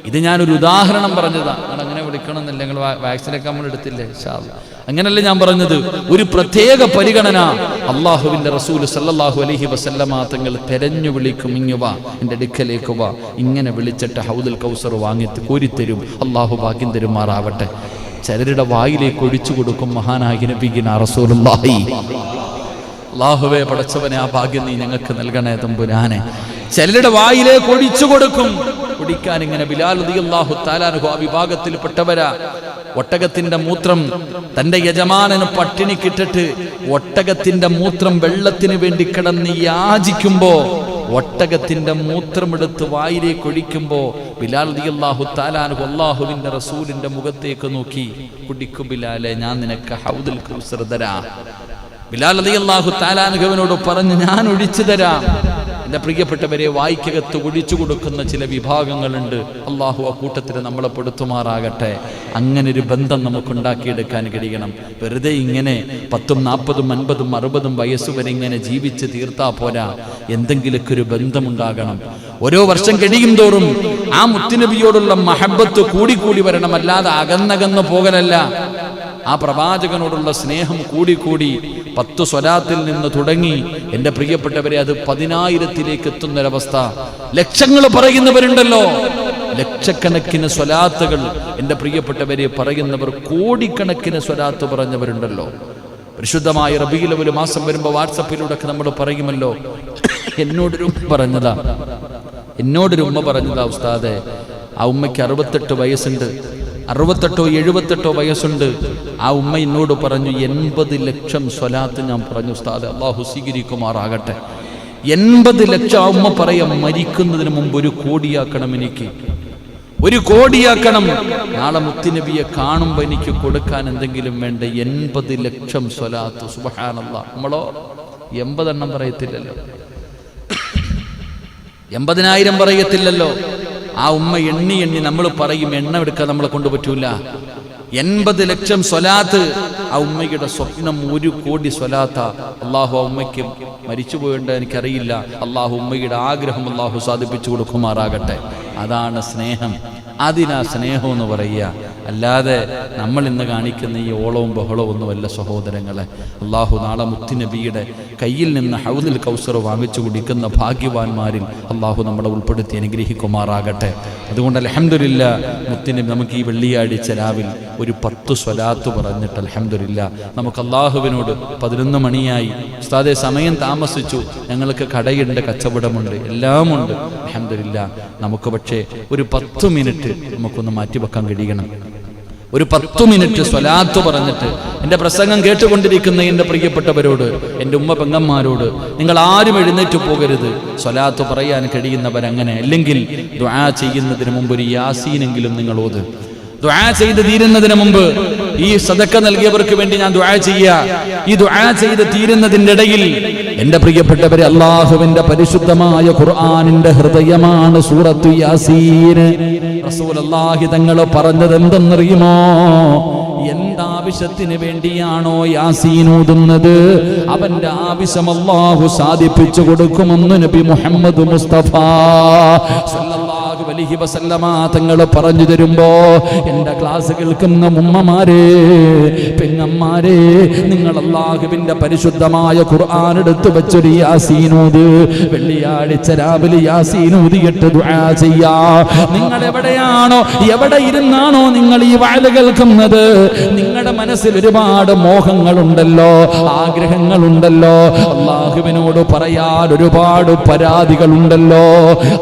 ഇത് ഞാനൊരു ഉദാഹരണം പറഞ്ഞതാ. നിങ്ങൾ അങ്ങനെ വിളിക്കണമെന്നില്ല, നിങ്ങൾ വാക്സിനൊക്കെ നമ്മൾ എടുത്തില്ലേ, അങ്ങനല്ലേ ഞാൻ പറഞ്ഞത്. ഒരു പ്രത്യേക പരിഗണന അള്ളാഹുവിന്റെ റസൂൽ സല്ലല്ലാഹു അലൈഹി വസല്ലമ തങ്ങൾ തെരഞ്ഞു വിളിക്കും, ഇങ്ങു വാ, എൻ്റെ അടുക്കലേക്ക് വാ. ഇങ്ങനെ വിളിച്ചിട്ട് ഹൗദുൽ കൗസർ വാങ്ങി കോരിത്തരും. അള്ളാഹു ഭാഗ്യം തരുമാറാവട്ടെ. ചിലരുടെ വായിലേക്ക് ഒഴിച്ചു കൊടുക്കും മഹാനായ നബിയുനാ റസൂലുള്ളാഹി. അല്ലാഹുവേ പടച്ചവനെ, ആ ഭാഗ്യം നീ ഞങ്ങൾക്ക് നൽകണേ തമ്പുരാനെ. ചിലരുടെ വായിലേക്ക് ഒഴിച്ചു കൊടുക്കും കുടിക്കാൻ. ഇങ്ങനെ ബിലാൽ റളിയല്ലാഹു തആല അൻഹു ആ വിഭാഗത്തിൽപ്പെട്ടവരാ. ഒട്ടകത്തിന്റെ മൂത്രം തന്റെ യജമാനന് പട്ടിണിക്കിട്ടിട്ട് ഒട്ടകത്തിന്റെ മൂത്രം വെള്ളത്തിന് വേണ്ടി കിടന്ന് യാചിക്കുമ്പോ ഒട്ടകത്തിന്റെ മൂത്രമെടുത്ത് വായിലേക്ക് ഒഴിക്കുമ്പോ ബിലാൽ റളിയല്ലാഹു തആല അൻഹു അല്ലാഹുവിന്റെ റസൂലിന്റെ മുഖത്തേക്ക് നോക്കി, കുടിക്കു ബിലാലെ, ഞാൻ നിനക്ക് ഹൗദുൽ കൗസർ തരാം. ബിലാൽ റളിയല്ലാഹു തആല അൻഹുവിനോട് പറഞ്ഞു, ഞാൻ ഒഴിച്ചു തരാം. എൻ്റെ പ്രിയപ്പെട്ടവരെ, വായിക്കകത്ത് ഒഴിച്ചു കൊടുക്കുന്ന ചില വിഭാഗങ്ങളുണ്ട്. അള്ളാഹു ആ കൂട്ടത്തിൽ നമ്മളെ പെടുത്തുമാറാകട്ടെ. അങ്ങനെ ഒരു ബന്ധം നമുക്കുണ്ടാക്കിയെടുക്കാൻ കഴിയണം. വെറുതെ ഇങ്ങനെ 10, 40, 50, 60 വയസ്സ് വരെ ഇങ്ങനെ ജീവിച്ച് തീർത്താ പോരാ. എന്തെങ്കിലുമൊക്കെ ഒരു ബന്ധമുണ്ടാകണം. ഓരോ വർഷം കഴിയും തോറും ആ മുത്തുനബിയോടുള്ള മഹബത്ത് കൂടിക്കൂടി വരണം, അല്ലാതെ അകന്നകന്ന് പോകലല്ല. ആ പ്രവാചകനോടുള്ള സ്നേഹം കൂടിക്കൂടി 10 സ്വലാത്തിൽ നിന്ന് തുടങ്ങി എൻ്റെ പ്രിയപ്പെട്ടവരെ അത് 10,000-ലേക്ക് എത്തുന്നൊരവസ്ഥ. ലക്ഷങ്ങൾ പറയുന്നവരുണ്ടല്ലോ, ലക്ഷക്കണക്കിന് സ്വലാത്തുകൾ എൻ്റെ പ്രിയപ്പെട്ടവരെ പറയുന്നവർ, കോടിക്കണക്കിന് സ്വലാത്ത് പറഞ്ഞവരുണ്ടല്ലോ. പരിശുദ്ധമായ റബീഉൽ അവ്വൽ മാസം വരുമ്പോൾ വാട്സപ്പിലൂടെ നമ്മൾ പറയുമല്ലോ. എന്നോടൊരു ഉമ്മ പറഞ്ഞതാ ഉസ്താദെ, ആ ഉമ്മയ്ക്ക് 68 വയസ്സുണ്ട്, 68 78 വയസ്സുണ്ട്. ആ ഉമ്മ എന്നോട് പറഞ്ഞു, 80 ലക്ഷം സ്വലാത്ത് ഞാൻ പറഞ്ഞു ഉസ്താദ്, അള്ളാഹു സ്വീകരിക്കുമാറാകട്ടെ. 80 ലക്ഷം. ആ ഉമ്മ പറയാം, മരിക്കുന്നതിന് മുമ്പ് 1 കോടിയാക്കണം, എനിക്ക് 1 കോടിയാക്കണം. നാളെ മുത്തുനബിയെ കാണുമ്പോൾ എനിക്ക് കൊടുക്കാൻ എന്തെങ്കിലും വേണ്ട. 80 ലക്ഷം സ്വലാത്ത്. സുബ്ഹാനല്ലാഹ്. നമ്മളോ 80 എണ്ണം പറയത്തില്ലല്ലോ, 80,000 പറയത്തില്ലല്ലോ. ആ ഉമ്മ എണ്ണി നമ്മൾ പറയും, എണ്ണം എടുക്കാൻ നമ്മളെ കൊണ്ട് പറ്റൂല. 80 ലക്ഷം സ്വലാത്ത്. ആ ഉമ്മയുടെ സ്വപ്നം 1 കോടി സ്വലാത്ത. അള്ളാഹു ആ ഉമ്മയ്ക്ക് മരിച്ചുപോയിട്ട് എനിക്കറിയില്ല. അള്ളാഹു ഉമ്മയുടെ ആഗ്രഹം അള്ളാഹു സാധിപ്പിച്ചു കൊടുക്കുമാറാകട്ടെ. അതാണ് സ്നേഹം. അതിനാ സ്നേഹം എന്ന് പറയുക. അല്ലാതെ നമ്മൾ ഇന്ന് കാണിക്കുന്ന ഈ ഓളവും ബഹളവും ഒന്നുമല്ല സഹോദരങ്ങളെ. അള്ളാഹു നാളെ മുത്തുനബിയുടെ കയ്യിൽ നിന്ന് ഹൗദുൽ കൗസർ വാങ്ങിച്ചു കുടിക്കുന്ന ഭാഗ്യവാന്മാരിൽ അള്ളാഹു നമ്മളെ ഉൾപ്പെടുത്തി അനുഗ്രഹിക്കുമാറാകട്ടെ. അതുകൊണ്ട് അൽഹംദുലില്ലാ, മുത്തുനബി നമുക്ക് ഈ വെള്ളിയാഴ്ച രാവിലെ 10 സ്വലാത്ത് പറഞ്ഞിട്ട് അൽഹംദുലില്ലാ നമുക്ക് അള്ളാഹുവിനോട് 11 മണിയായി ഉസ്താദെ, സമയം താമസിച്ചു, ഞങ്ങൾക്ക് കടയുണ്ട്, കച്ചവടമുണ്ട്, എല്ലാമുണ്ട്. അൽഹംദുലില്ലാ നമുക്ക് പക്ഷേ 10 മിനിറ്റ് നമുക്കൊന്ന് മാറ്റിവെക്കാൻ കഴിയണം. 10 മിനിറ്റ് സ്വലാത്ത് പറഞ്ഞിട്ട് എൻ്റെ പ്രസംഗം കേട്ടുകൊണ്ടിരിക്കുന്ന എൻ്റെ പ്രിയപ്പെട്ടവരോട്, എൻ്റെ ഉമ്മ പെങ്ങന്മാരോട്, നിങ്ങൾ ആരും എഴുന്നേറ്റ് പോകരുത്. സ്വലാത്ത് പറയാൻ കഴിയുന്നവരങ്ങനെ. അല്ലെങ്കിൽ ദുആ ചെയ്യുന്നതിന് മുമ്പ് ഒരു യാസീനെങ്കിലും നിങ്ങൾ ഓത്. ദുആ ചെയ്ത് തീരുന്നതിന് മുമ്പ് ഈ സദക്ക നൽകിയവർക്ക് വേണ്ടി ഞാൻ ദുആ ചെയ്യാ. ഈ ദുആ ചെയ്ത് തീരുന്നതിന്റെ ഇടയിൽ എൻ്റെ പ്രിയപ്പെട്ടവരെ, അല്ലാഹുവിന്റെ പരിശുദ്ധമായ ഖുർആനിന്റെ ഹൃദയമാണ് സൂറത്തു യാസീൻ. റസൂലുള്ളാഹി തങ്ങൾ പറഞ്ഞത് എന്തെന്നറിയുമോ? എന്താ ആവശ്യത്തിന് വേണ്ടിയാണോ യാസീൻ ഓതുന്നത്, അവന്റെ ആവശ്യം അല്ലാഹു സാധിപ്പിച്ചു കൊടുക്കുമെന്ന് നബി മുഹമ്മദ് മുസ്തഫ സല്ലല്ലാഹു അലൈഹി വസല്ലമ തങ്ങൾ പറഞ്ഞു തരുമ്പോ എന്റെ ക്ലാസ് കേൾക്കുന്ന ഉമ്മമാരെ, പെങ്ങന്മാരെ, നിങ്ങൾ അല്ലാഹുവിന്റെ പരിശുദ്ധമായ ഖുർആൻ എടുത്തു വെച്ചൊരു യാസീൻ ഓത്. വെള്ളിയാഴ്ച രാവിലെ യാസീൻ ഓതിയിട്ട് ദുആ ചെയ്യാ. നിങ്ങൾ എവിടെയാണോ, എവിടെ ഇരുന്നാണോ നിങ്ങൾ ഈ വഅദ് കേൾക്കുന്നത്, നിങ്ങളുടെ മനസ്സിൽ ഒരുപാട് മോഹങ്ങളുണ്ടല്ലോ, ആഗ്രഹങ്ങളുണ്ടല്ലോ, അല്ലാഹുവിനോട് പറയാൻ ഒരുപാട് പരാതികളുണ്ടല്ലോ.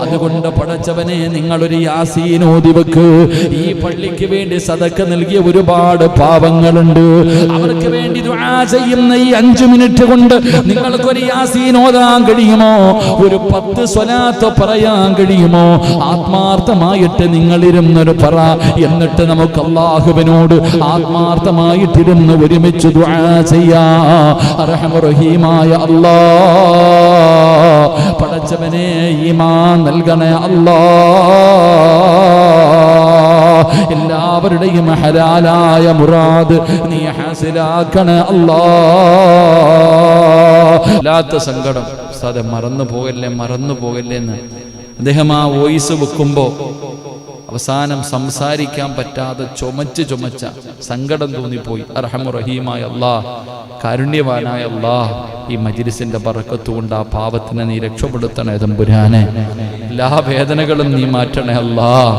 അതുകൊണ്ട് പടച്ചവനെ, നിങ്ങളൊരു യാസീൻ ഓതി വെക്ക്. ഈ പള്ളിക്ക് വേണ്ടി സദക്ക നൽകിയ ഒരുപാട് പാവങ്ങളുണ്ട്, അവർക്ക് വേണ്ടി ദുആ ചെയ്യുന്ന ഈ 5 മിനിറ്റ് കൊണ്ട് നിങ്ങൾക്കൊരു യാസീൻ ഓതാൻ കഴിയുമോ? ഒരു 10 സ്വലാത്ത് പറയാൻ കഴിയുമോ? ആത്മാർത്ഥമായിട്ട് നിങ്ങളിരുന്നൊരു പറ. എന്നിട്ട് നമുക്ക് അല്ലാഹുവിനോട് ആത്മാർത്ഥമായിട്ടിരുന്ന് ഒരുമിച്ച് ദുആ ചെയ്യാം. അർഹമർ റഹീമായ അല്ലാഹ്, പടച്ചവനെ ഈമാൻ നൽകണേ അല്ലാഹ്. എല്ലാവരുടെയും ഹലാലായ മുറാദ് നീ ഹാസിലാക്കണേ അല്ലാഹ്. ലാത്ത സങ്കടം സാധെ മറന്നു പോകല്ലേ എന്ന് അദ്ദേഹം ആ വോയിസ് വെക്കുമ്പോ അവസാനം സംസാരിക്കാൻ പറ്റാതെ ചുമച്ച സങ്കടം തോന്നിപ്പോയി. അർഹമർ റഹീമായ അല്ലാഹ്, കാരുണ്യവാനായ അല്ലാഹ്, ഈ മജ്ലിസിന്റെ ബറക്കത്ത് കൊണ്ട് ആ പാവത്തിനെ നീ രക്ഷപ്പെടുത്തണേ തമ്പുരാനെ. എല്ലാ വേദനകളും നീ മാറ്റണേ അല്ലാഹ്.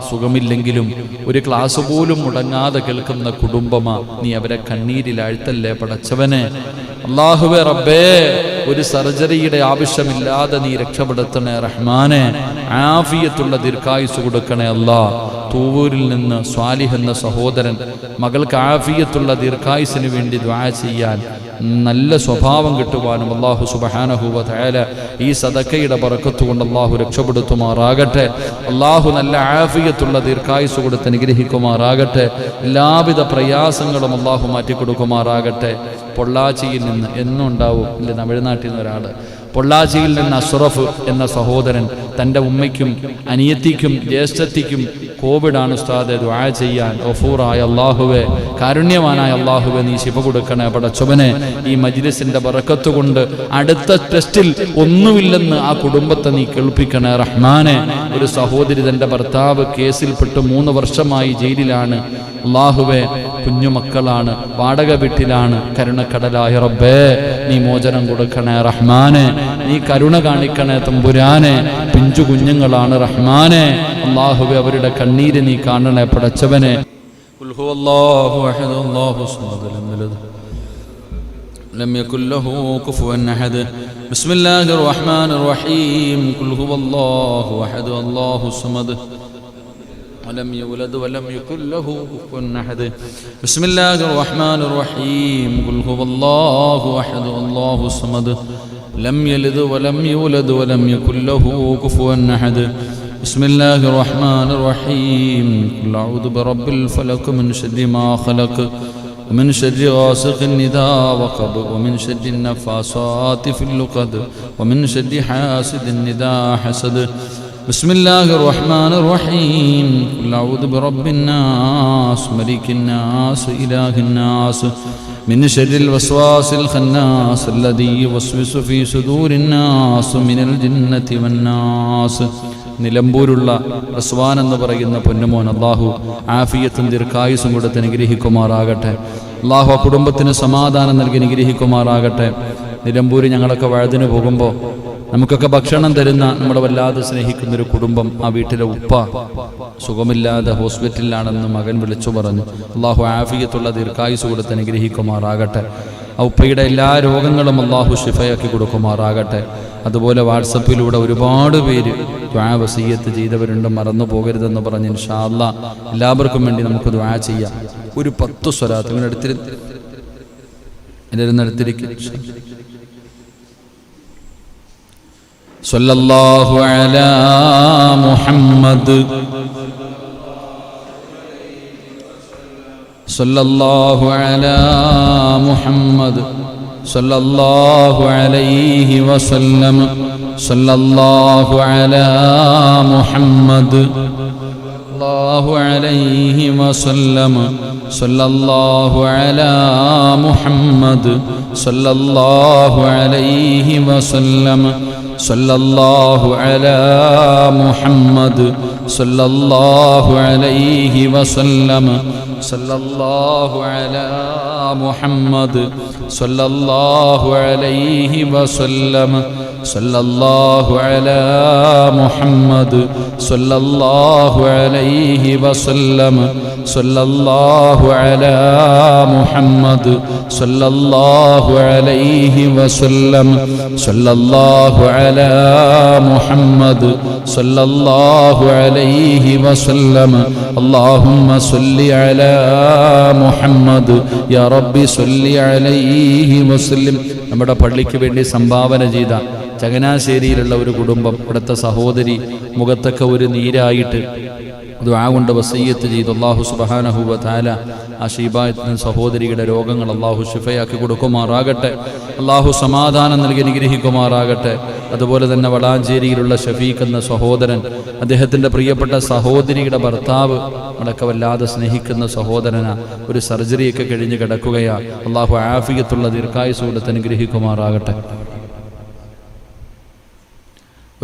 സുഖമില്ലെങ്കിലും ഒരു ക്ലാസ് പോലും മുടങ്ങാതെ കേൾക്കുന്ന കുടുംബമാ, നീ അവരെ കണ്ണീരിലാഴ്ത്തല്ലേ പടച്ചവനെ. അല്ലാഹുവേ റബ്ബേ, ഒരു സർജറിയുടെ ആവശ്യമില്ലാതെ നീ രക്ഷപ്പെടുത്തണേ റഹ്മാനെ. ആഫിയത്തുള്ള ദീർഘായുസ് കൊടുക്കണേ അല്ലാഹ്. തൂവൂരിൽ നിന്ന് സ്വാലിഹ് എന്ന സഹോദരൻ മകൾക്ക് ആഫിയത്തുള്ള ദീർഘായുസിന് വേണ്ടി ദുആ ചെയ്യാൻ, നല്ല സ്വഭാവം കിട്ടുവാനും അല്ലാഹു സുബ്ഹാനഹു വ തആല ഈ സദഖയുടെ ബറക്കത്ത് കൊണ്ട് അല്ലാഹു രക്ഷപ്പെടുത്തുമാറാകട്ടെ. അല്ലാഹു നല്ല ആഫിയത്തുള്ള ദീർഘായുസ് കൊടുത്ത് അനുഗ്രഹിക്കുമാറാകട്ടെ. എല്ലാവിധ പ്രയാസങ്ങളും അല്ലാഹു മാറ്റിക്കൊടുക്കുമാറാകട്ടെ. പൊള്ളാച്ചിയിൽ നിന്ന് എന്നും ഉണ്ടാവും ഇല്ല, തമിഴ്നാട്ടിൽ നിന്ന് ഒരാൾ, പൊള്ളാച്ചിയിൽ നിന്ന് അഷ്റഫ് എന്ന സഹോദരൻ തൻ്റെ ഉമ്മയ്ക്കും അനിയത്തിക്കും ജ്യേഷ്ഠത്തിക്കും കോവിഡാണ് ഉസ്താദെ, ദുആ ചെയ്യാൻ. ഗഫൂറായ അല്ലാഹുവേ, കാരുണ്യവാനായ അല്ലാഹുവേ, നീ ശിഫ കൊടുക്കണേ പടച്ചവനെ. ഈ മജ്ലിസിന്റെ ബറക്കത്ത് കൊണ്ട് അടുത്ത ടെസ്റ്റിൽ ഒന്നുമില്ലെന്ന് ആ കുടുംബത്തെ നീ കേൾപ്പിക്കണേ റഹ്മാനെ. ഒരു സഹോദരി തൻ്റെ ഭർത്താവ് കേസിൽപ്പെട്ട് 3 വർഷമായി ജയിലിലാണ്. അല്ലാഹുവേ, കുഞ്ഞുമക്കളാണ്, വാടക വീട്ടിലാണ്. കരുണക്കടലായ റബ്ബേ, നീ മോചനം കൊടുക്കണേ റഹ്മാനെ. നീ കരുണ കാണിക്കണേ തമ്പുരാനെ. പിഞ്ചു കുഞ്ഞുങ്ങളാണ് റഹ്മാനെ. അല്ലാഹുവേ, അവരുടെ കണ്ണീര് നീ കാണണേ പടച്ചവനെ. ഖുൽ ഹുവല്ലാഹു അഹദ് അല്ലാഹു സ്വമദ് ലം യലിദ് ലം യകുൽ ലഹു കുഫുവൻ അഹദ്. ബിസ്മില്ലാഹിർ റഹ്മാനിർ റഹീം. ഖുൽ ഹുവല്ലാഹു അഹദ് അല്ലാഹു സ്വമദ് ولم يولد ولم يكن له كفوا أحد. بسم الله الرحمن الرحيم. قل هو الله أحد الله الصمد لم يلد ولم يولد ولم يكن له كفوا أحد. بسم الله الرحمن الرحيم. قل أعوذ برب الفلق من شر ما خلق ومن شر غاسق إذا وقب ومن شر النفاثات في العقد ومن شر حاسد إذا حسد. بسم الله الرحمن الرحيم. قل أعوذ برب الناس ملك الناس إله الناس من شر الوسواس الخناس الذي يوسوس في صدور الناس من الجنة والناس. നിലമ്പൂരുള്ള റസ്വാൻ എന്ന് പറയുന്ന പൊന്നുമോൻ അല്ലാഹു ആഫിയത്തും ദീർഘായുസ്സും കൊടുത്ത് അനുഗ്രഹിക്കുമാറാകട്ടെ. അല്ലാഹു ആ കുടുംബത്തിന് സമാധാനം നൽകി അനുഗ്രഹിക്കുമാറാകട്ടെ. നിലമ്പൂര് ഞങ്ങളൊക്കെ വഴുതിന് പോകുമ്പോൾ നമുക്കൊക്കെ ഭക്ഷണം തരുന്ന, നമ്മളെ വല്ലാതെ സ്നേഹിക്കുന്നൊരു കുടുംബം, ആ വീട്ടിലെ ഉപ്പ സുഖമില്ലാതെ ഹോസ്പിറ്റലിലാണെന്ന് മകൻ വിളിച്ചു പറഞ്ഞു. അല്ലാഹു ആഫിയത്തുള്ള ദീർഘായുസ് കൊടുത്ത് അനുഗ്രഹിക്കുമാറാകട്ടെ. ആ ഉപ്പയുടെ എല്ലാ രോഗങ്ങളും അല്ലാഹു ശിഫയാക്കി കൊടുക്കുമാറാകട്ടെ. അതുപോലെ വാട്സപ്പിലൂടെ ഒരുപാട് പേര് ദുആ വസിയ്യത്ത് ചെയ്തവരുണ്ട്, മറന്നു പോകരുതെന്ന് പറഞ്ഞ് ഇൻഷാ അല്ലാഹ് എല്ലാവർക്കും വേണ്ടി നമുക്ക് ദുആ ചെയ്യാം. ഒരു 10 സ്വലാത്ത് ഇങ്ങനെ എടുത്തിരിക്കും. സല്ലല്ലാഹു അലാ മുഹമ്മദ് സല്ലല്ലാഹു അലാ മുഹമ്മദ് സല്ലല്ലാഹു അലൈഹി വസല്ലം സല്ലല്ലാഹു അലാ മുഹമ്മദ് സല്ലല്ലാഹു അലൈഹി വസല്ലം സല്ലല്ലാഹു അലാ മുഹമ്മദ് സല്ലല്ലാഹു അലൈഹി വസല്ലം സല്ലല്ലാഹു അലാ മുഹമ്മദ് സല്ലല്ലാഹു അലൈഹി വസല്ലം സല്ലല്ലാഹു അലാ മുഹമ്മദ് സല്ലല്ലാഹു അലൈഹി വസല്ലം സല്ലല്ലാഹു അലാ മുഹമ്മദ് സല്ലല്ലാഹു അലൈഹി വസല്ലം സല്ലല്ലാഹു അലാ മുഹമ്മദ് സല്ലല്ലാഹു അലൈഹി വസല്ലം സല്ലല്ലാഹു അലാ മുഹമ്മദ് സല്ലല്ലാഹു അലൈഹി വസല്ലം അല്ലാഹുമ്മ സ്വല്ലി അലാ മുഹമ്മദ് യാ റബ്ബി സ്വല്ലി അലൈഹി വസല്ലം. നമ്മുടെ പള്ളിക്ക് വേണ്ടി സംഭാവന ചെയ്ത ചങ്ങനാശ്ശേരിയിലുള്ള ഒരു കുടുംബം, ഇവിടുത്തെ സഹോദരി മുഖത്തൊക്കെ ഒരു നീരായിട്ട് ദുആ കൊണ്ട് വസിയ്യത്ത് ചെയ്തു. അല്ലാഹു സുബ്ഹാനഹു വ തആല ആ ഷീബായത്തിന് സഹോദരിയുടെ രോഗങ്ങൾ അല്ലാഹു ശിഫയാക്കി കൊടുക്കുമാറാകട്ടെ. അല്ലാഹു സമാധാനം നൽകി അനുഗ്രഹിക്കുമാറാകട്ടെ. അതുപോലെ തന്നെ വളാഞ്ചേരിയിലുള്ള ഷഫീഖ് എന്ന സഹോദരൻ, അദ്ദേഹത്തിൻ്റെ പ്രിയപ്പെട്ട സഹോദരിയുടെ ഭർത്താവ് നമ്മളൊക്കെ വല്ലാതെ സ്നേഹിക്കുന്ന സഹോദരനാ, ഒരു സർജറിയൊക്കെ കഴിഞ്ഞ് കിടക്കുകയാണ്. അല്ലാഹു ആഫിയത്തുള്ള ദീർഘായുസ്സ് കൊടുത്ത് അനുഗ്രഹിക്കുമാറാകട്ടെ.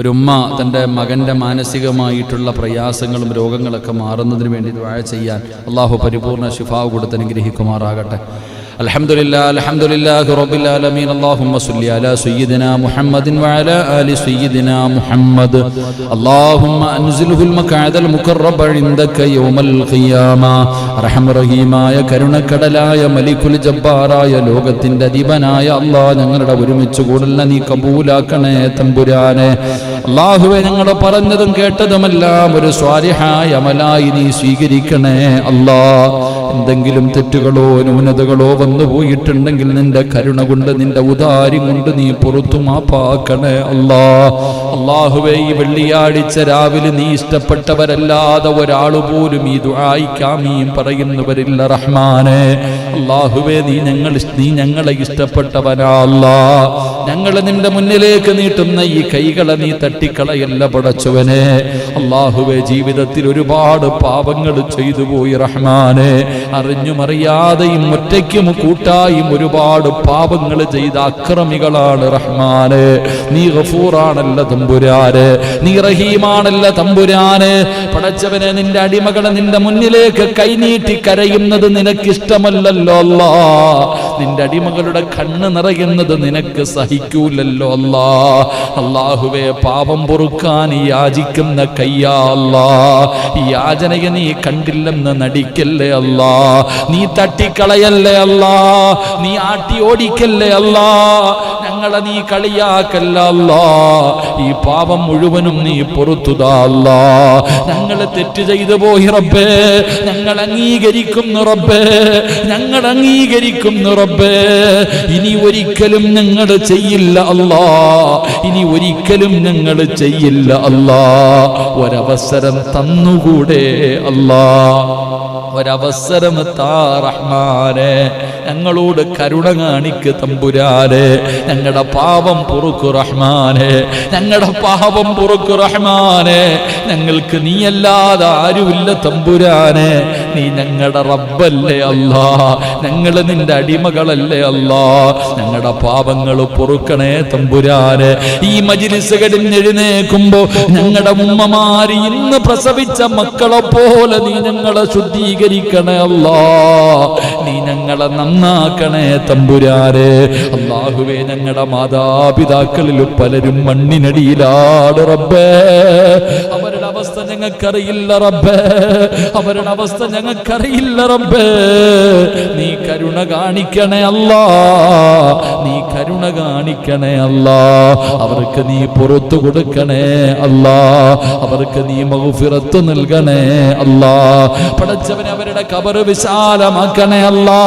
ഒരു ഉമ്മ തൻ്റെ മകൻ്റെ മാനസികമായിട്ടുള്ള പ്രയാസങ്ങളും രോഗങ്ങളൊക്കെ മാറുന്നതിന് വേണ്ടി ദുആ ചെയ്യാൻ അല്ലാഹു പരിപൂർണ്ണ ശിഫാവ് കൊടുത്ത് അനുഗ്രഹിക്കുമാറാകട്ടെ. അൽഹംദുലില്ലാഹി അൽഹംദുലില്ലാഹി റബ്ബിൽ ആലമീൻ. അല്ലാഹുമ്മ സ്വല്ലി അലാ സയ്യിദിനാ മുഹമ്മദിൻ വഅലാ ആലി സയ്യിദിനാ മുഹമ്മദ്. അല്ലാഹുമ്മ അൻസിൽഹുൽ മഖഅദൽ മുഖറബ ഇൻദക യൗമൽ ഖിയാമ. റഹ്മ റഹീമായ കരുണക്കടലായ മലിക്കുൽ ജബ്ബാറായ ലോകത്തിന്റെ അധിപനായ അല്ലാഹ്, ഞങ്ങളുടെ ഒരുമിച്ച് കൂടലിനെ നീ കബൂലാക്കണേ തമ്പുരാനെ. അല്ലാഹുവേ, ഞങ്ങൾ പറഞ്ഞതും കേട്ടതുമെല്ലാം ഒരു സ്വാലിഹായ അമലായി നീ സ്വീകരിക്കണേ അല്ലാഹ്. എന്തെങ്കിലും തെറ്റുകളോ ന്യൂനതകളോ വന്നു പോയിട്ടുണ്ടെങ്കിൽ നിന്റെ കരുണ കൊണ്ട്, നിന്റെ ഉദാര്യം കൊണ്ട് നീ പുറത്തു മാപ്പാക്കണേ അല്ലാഹ്. അല്ലാഹുവേ, ഈ വെള്ളിയാഴ്ച രാവിലെ നീ ഇഷ്ടപ്പെട്ടവരല്ലാതെ ഒരാൾ പോലും ഈ ദുആയിക്ക് ആമീൻ പറയുന്നവരില്ല റഹ്മാനെ. അല്ലാഹുവേ, നീ ഞങ്ങളെ ഇഷ്ടപ്പെട്ടവനാ അല്ലാഹ്. ഞങ്ങൾ നിന്റെ മുന്നിലേക്ക് നീട്ടുന്ന ഈ കൈകളെ നീ തട്ടിക്കളയല്ല പടച്ചവനെ. അല്ലാഹുവേ, ജീവിതത്തിൽ ഒരുപാട് പാപങ്ങൾ ചെയ്തു പോയി റഹ്മാനെ. അറിഞ്ഞും അറിയാതെയും ഒറ്റയ്ക്കും കൂട്ടായും ഒരുപാട് പാപങ്ങൾ ചെയ്ത അക്രമികളാണ് റഹ്മാനെ. നീ ഗഫൂറാണല്ല തമ്പുരാനെ, നീ റഹീമാണല്ല തമ്പുരാനെ. പടച്ചവനെ, നിന്റെ അടിമകളെ നിന്റെ മുന്നിലേക്ക് കൈനീട്ടി കരയുന്നത് നിനക്കിഷ്ടമല്ലല്ലോ അല്ലാ. നിന്റെ അടിമകളുടെ കണ്ണ് നിറയുന്നത് നിനക്ക് സഹിക്കൂലല്ലോ അല്ലാ. അല്ലാഹുവേ, പാപം പൊറുക്കാൻ യാചിക്കുന്ന കയ്യാ അല്ലാ. ഈ യാചനയെ നീ കണ്ടില്ലെന്ന് നടിക്കല്ലേ അല്ലാ. നീ തട്ടിക്കളയല്ലേ അല്ലാ. നീ ആട്ടി ഓടിക്കല്ലേ അല്ലാ. ഞങ്ങളെ നീ കളിയാക്കല്ല അല്ലാ. ഈ പാപം മുഴുവനും നീ പൊറുത്തുതാ അല്ലാ. ഞങ്ങൾ തെറ്റ് ചെയ്തു പോയി റബ്ബേ, ഞങ്ങൾ അംഗീകരിക്കുന്നു റബ്ബേ, ഞങ്ങൾ അംഗീകരിക്കുന്നു റബ്ബേ. ഇനി ഒരിക്കലും ഞങ്ങൾ ചെയ്യില്ല അല്ലാ. ഇനി ഒരിക്കലും ഞങ്ങൾ ചെയ്യില്ല അല്ലാ. ഒരവസരം തന്നുകൂടെ അല്ലാ. ഒരവസരം താ റഹ്മാനെ. ഞങ്ങളോട് കരുണ കാണിക്ക് തമ്പുരാനെ. ഞങ്ങളുടെ പാപം പൊറുക്കു റഹ്മാനെ. ഞങ്ങളുടെ പാപം പൊറുക്കു റഹ്മാനെ. ഞങ്ങൾക്ക് നീയല്ലാതെ ആരുമില്ല തമ്പുരാനെ. നീ ഞങ്ങളുടെ റബ്ബല്ലേ അല്ലാ. ഞങ്ങൾ നിന്റെ അടിമകളല്ലേ അല്ലാ. ഞങ്ങളുടെ പാപങ്ങൾ പൊറുക്കണേ തമ്പുരാനെ. ഈ മജ്‌ലിസുകളിൽ എഴുന്നേൽക്കുമ്പോ ഞങ്ങളുടെ ഉമ്മമാര് ഇന്ന് പ്രസവിച്ച മക്കളെ പോലെ നീ ഞങ്ങളെ ശുദ്ധീകരിക്കണേ അല്ലാ. നീ ഞങ്ങളെ നന്നാക്കണേ തമ്പുരാനെ. അല്ലാഹുവേ, ഞങ്ങളുടെ മാതാപിതാക്കളിൽ പലരും മണ്ണിനടിയിലാണ് റബ്ബേ. അവരുടെ അവസ്ഥ ഞങ്ങൾക്കറിയില്ല റബ്ബേ. അവരുടെ അവസ്ഥ ഞങ്ങൾക്കറിയില്ല റബ്ബേ. നീ കരുണ കാണിക്കണേ അല്ലാ. നീ കരുണ കാണിക്കണേ അല്ലാ. അവർക്ക് നീ പുറത്തു കൊടുക്കണേ അല്ലാ. അവർക്ക് നീ മഗ്ഫിറത്ത് നൽകണേ അല്ലാ. പടച്ചവനെ, അവരുടെ ഖബർ വിശാലമാക്കണേ അല്ലാ.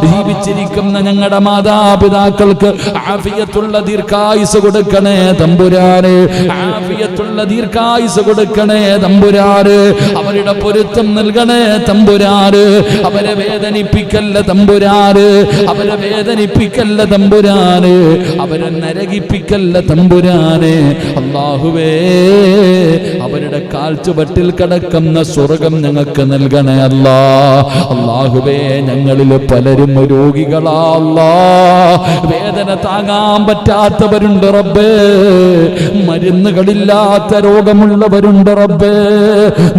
ജീവിച്ചിരിക്കുന്ന ഞങ്ങളുടെ മാതാപിതാക്കൾക്ക് ആഫിയത്തുള്ള ദീർഘായുസ് കൊടുക്കണേ തമ്പുരാനെ. ആഫിയത്തുള്ള ദീർഘായുസ് കൊടുക്കണേ തമ്പുരാനെ. അവരുടെ പൊരുത്തം നൽകണേ തമ്പുരാനെ. അവരെ വേദനിപ്പിക്കല്ല തമ്പുരാനെ. അവരെ വേദനിപ്പിക്കല്ല തമ്പുരാനെ. തമ്പുരാനെ, അവരെ നരകിപ്പിക്കല്ല തമ്പുരാനെ. അല്ലാഹുവേ, അവരുടെ കാൽച്ചുവട്ടിൽ കിടക്കുന്ന സ്വർഗം ഞങ്ങൾക്ക് നൽകണേ അല്ലാ. അല്ലാഹുവേ, ഞങ്ങളിൽ പലരും രോഗികളാ അല്ലാ, വേദന താങ്ങാൻ പറ്റാത്തവരുണ്ട് റബ്ബേ, മരുന്നുകളില്ലാത്ത രോഗമുള്ളവരുണ്ട് റബ്ബേ.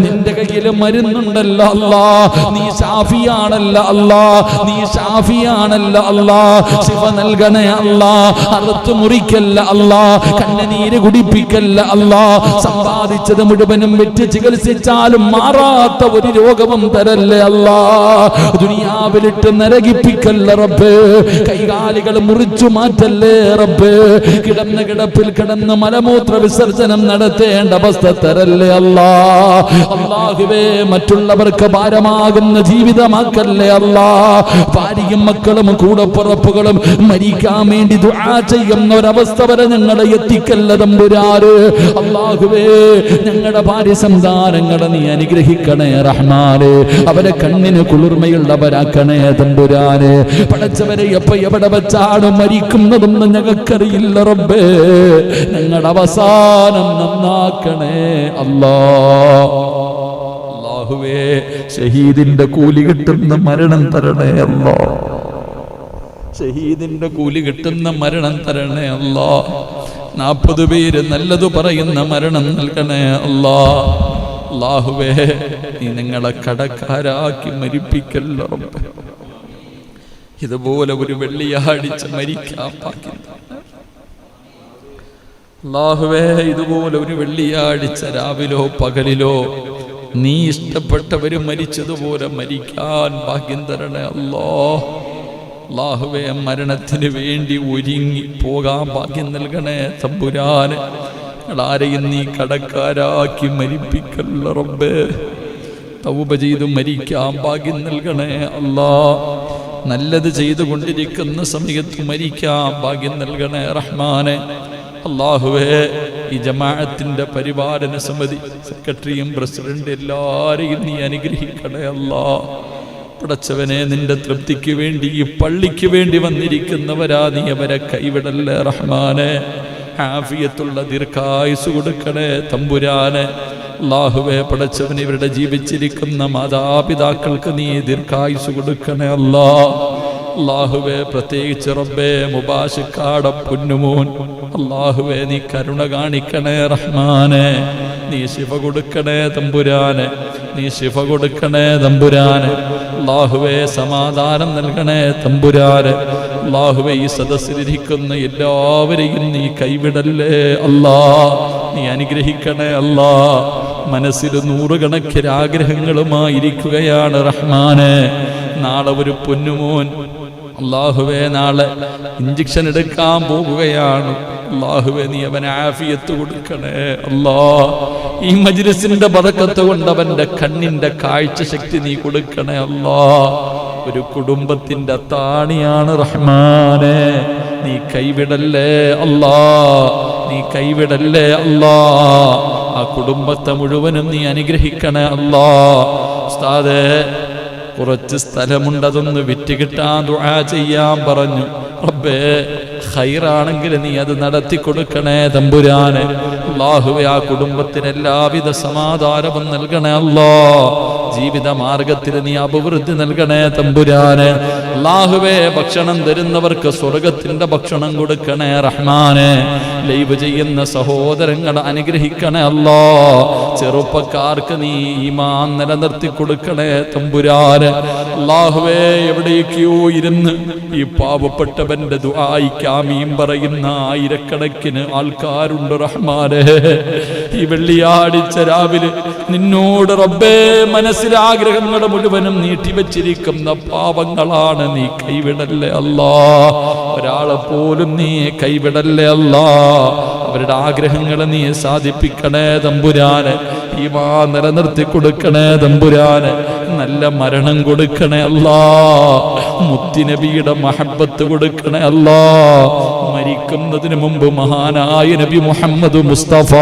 നിന്റെ കയ്യിൽ മരുന്നുണ്ടല്ലോ അല്ലാ, നീ ശാഫിയാണല്ലോ അല്ലാ, നീ ശാഫിയാണല്ലോ അല്ലാ. ശിഫ നൽകണേ അല്ലാ, അറുത്ത് മുറിക്കല്ല അല്ലാ, കണ്ണുനീര് കുടിപ്പിക്കല്ല അല്ലാ. സമ്പാദിച്ചത് മുഴുവനും വിറ്റ് ചികിത്സിച്ചാലും മാറാത്ത ഒരു രോഗവും തരല്ലേ അല്ലാ. ദുനിയാവിലിട്ട് നരകിപ്പിക്കല്ല റബ്ബേ, കൈകാലുകൾ മുറിച്ചു മാറ്റല്ലേ റബ്ബേ. കിടന്ന കിടപ്പിൽ കിടന്ന് മലമൂത്ര വിസർജനം നടത്തേണ്ട അവസ്ഥ തരല്ലേ അല്ലാ. അല്ലാഹുവേ, മറ്റുള്ളവർക്ക് ഭാരമാകുന്ന ജീവിതമാക്കല്ലേ അല്ലാ. ഭാര്യയും മക്കളും കൂടപ്പുറപ്പുകളും മരിക്കാൻ വേണ്ടി ദുആ ചെയ്യുന്ന ഒരവസ്ഥ വരെ ഞങ്ങളെ എത്തിക്കല്ല തമ്പുരാന്. അല്ലാഹുവേ, ഞങ്ങളുടെ ഭാര്യ സന്താനങ്ങളെ നീ അനുഗ്രഹിക്കണേ റഹ്മാനെ, അവരെ കണ്ണിന് കുളിർമയുള്ളവരാക്കണേ തമ്പുരാനെ. പടച്ചവരെ, എപ്പോ എവിടെ വെച്ചാണ് മരിക്കുന്നതെന്ന് ഞങ്ങൾക്കറിയില്ല റബ്ബേ, ഞങ്ങളുടെ അവസാനം നന്നാക്കണേ അല്ലാ. അല്ലാഹുവേ, ഷഹീദിന്റെ കൂലി കിട്ടുന്ന മരണം തരണേ അല്ലാ, ഷഹീദിന്റെ കൂലി കിട്ടുന്ന മരണം തരണേ അല്ലാ. 40 പേര് നല്ലതു പറയുന്ന മരണം നൽകണേ അല്ലാ. അല്ലാഹുവേ, നീ ഞങ്ങളെ കടക്കാരാക്കി മരിപ്പിക്കല്ല റബ്ബേ. ഇതുപോലെ ഒരു വെള്ളിയാഴ്ച മരിക്കാൻ പാകില്ല അല്ലാഹുവേ. ഇതുപോലെ ഒരു വെള്ളിയാഴ്ച രാവിലോ പകലിലോ നീ ഇഷ്ടപ്പെട്ടവര് മരിച്ചതുപോലെ മരിക്കാൻ ഭാഗ്യം തരണേ അല്ലാ. അല്ലാഹുവേ, മരണത്തിന് വേണ്ടി ഒരുങ്ങി പോകാൻ ഭാഗ്യം നൽകണേ തമ്പുരാന്. ആരെയും നീ കടക്കാരാക്കി മരിപ്പിക്കല്ല റബ്ബേ. തൗബ ചെയ്തു മരിക്കാൻ ഭാഗ്യം നൽകണേ അല്ലാ. നല്ലത് ചെയ്തുകൊണ്ടിരിക്കുന്ന സമയത്ത് മരിക്കാൻ ഭാഗ്യം നൽകണേ റഹ്മാനെ. അല്ലാഹുവേ, ഈ ജമാഅത്തിന്റെ പരിപാലന സമിതി സെക്രട്ടറിയും പ്രസിഡന്റ് എല്ലാരെയും നീ അനുഗ്രഹിക്കണേ അല്ലാ. പടച്ചവനെ, നിന്റെ തൃപ്തിക്ക് വേണ്ടി ഈ പള്ളിക്ക് വേണ്ടി വന്നിരിക്കുന്നവരാ, നീ അവരെ കൈവിടല്ലേ റഹ്മാനെ. ആഫിയത്തുള്ള ദീർഘായുസ് കൊടുക്കണേ തമ്പുരാനെ. അല്ലാഹുവേ, പടച്ചവൻ ഇവരുടെ ജീവിച്ചിരിക്കുന്ന മാതാപിതാക്കൾക്ക് നീ ദീർഘായുസ് കൊടുക്കണേ അല്ലാ. അല്ലാഹുവേ, പ്രത്യേകിച്ച് റബ്ബേ മുബാശിക്കാട പൊന്നുമോൻ, അല്ലാഹുവേ നീ കരുണ കാണിക്കണേ റഹ്മാനെ. നീ ശിഫ കൊടുക്കണേ തമ്പുരാനെ, നീ ശിഫ കൊടുക്കണേ തമ്പുരാനെ. അല്ലാഹുവേ, സമാധാനം നൽകണേ തമ്പുരാനെ. അല്ലാഹുവേ, ഈ സദസ്സിലിരിക്കുന്ന എല്ലാവരെയും നീ കൈവിടല്ലേ അല്ലാ. നീ അനുഗ്രഹിക്കണേ അല്ലാ. മനസ്സിൽ 100 കണക്കിന് ആഗ്രഹങ്ങളുമായിരിക്കുകയാണ് റഹ്മാനെ. നാളെ ഒരു പൊന്നുമോൻ അല്ലാഹുവേ നാളെ ഇഞ്ചക്ഷൻ എടുക്കാൻ പോകുകയാണ്. അല്ലാഹുവേ, നീ അവന് ആഫിയത്ത് കൊടുക്കണേ അല്ലാ. ഈ മജ്ലിസിന്റെ ബറക്കത്ത് കൊണ്ട് അവന്റെ കണ്ണിന്റെ കാഴ്ച ശക്തി നീ കൊടുക്കണേ അല്ലാ. ഒരു കുടുംബത്തിന്റെ താണിയാണ് റഹ്മാനെ. നീ കൈവിടല്ലേ അല്ലാ, നീ കൈവിടല്ലേ അല്ലാ. ആ കുടുംബത്തെ മുഴുവനും നീ അനുഗ്രഹിക്കണേ അല്ലാ. ഉസ്താദേ, കുറച്ച് സ്ഥലമുണ്ടതൊന്ന് വിറ്റ് കിട്ടാൻ ദുആ ചെയ്യാൻ പറഞ്ഞു. റബ്ബേ, ഖൈറാണെങ്കിൽ നീ അത് നടത്തി കൊടുക്കണേ തമ്പുരാനെ. അല്ലാഹുവേ, ആ കുടുംബത്തിന് എല്ലാവിധ സമാധാനവും നൽകണേ അല്ലാ. ജീവിത മാർഗത്തിൽ നീ അഭിവൃദ്ധി നൽകണേ തമ്പുരാനെ. അല്ലാഹുവേ, ഭക്ഷണം തരുന്നവർക്ക് സ്വർഗത്തിന്റെ ഭക്ഷണം കൊടുക്കണേ റഹ്മാനെ. ലൈവ് ചെയ്യുന്ന സഹോദരങ്ങളെ അനുഗ്രഹിക്കണേ അല്ലാ. ചെറുപ്പക്കാർക്ക് നീ ഈമാൻ നിലനിർത്തി കൊടുക്കണേ തമ്പുരാനെ. അല്ലാഹുവേ, എവിടേക്കോ ഇരുന്ന് ഈ പാവപ്പെട്ടവന്റെ ദുആയിക്ക് ആമീൻ പറയുന്ന ആയിരക്കണക്കിന് ആൾക്കാരുണ്ട് റഹ്മാനെ. ഈ വെള്ളിയാഴ്ച രാവിലെ നിന്നോട് റബ്ബേ മനസ്സിലാഗ്രഹങ്ങളുടെ മുഴുവനും നീട്ടിവെച്ചിരിക്കുന്ന പാവങ്ങളാണ്. നീ കൈവിടല്ലേ അല്ലാ. ഒരാളെ പോലും നീ കൈവിടല്ലേ അല്ലാ. അവരുടെ ആഗ്രഹങ്ങളെ നീ സാധിപ്പിക്കണേ തമ്പുരാനെ. ഈമാൻ നിലനിർത്തി കൊടുക്കണേ തമ്പുരാനെ. നല്ല മരണം കൊടുക്കണേ അല്ലാ. മുത്തുനബിയുടെ മഹബത്ത് കൊടുക്കണേ അല്ലാ. മരിക്കുന്നതിന് മുമ്പ് മഹാനായ നബി മുഹമ്മദ് മുസ്തഫ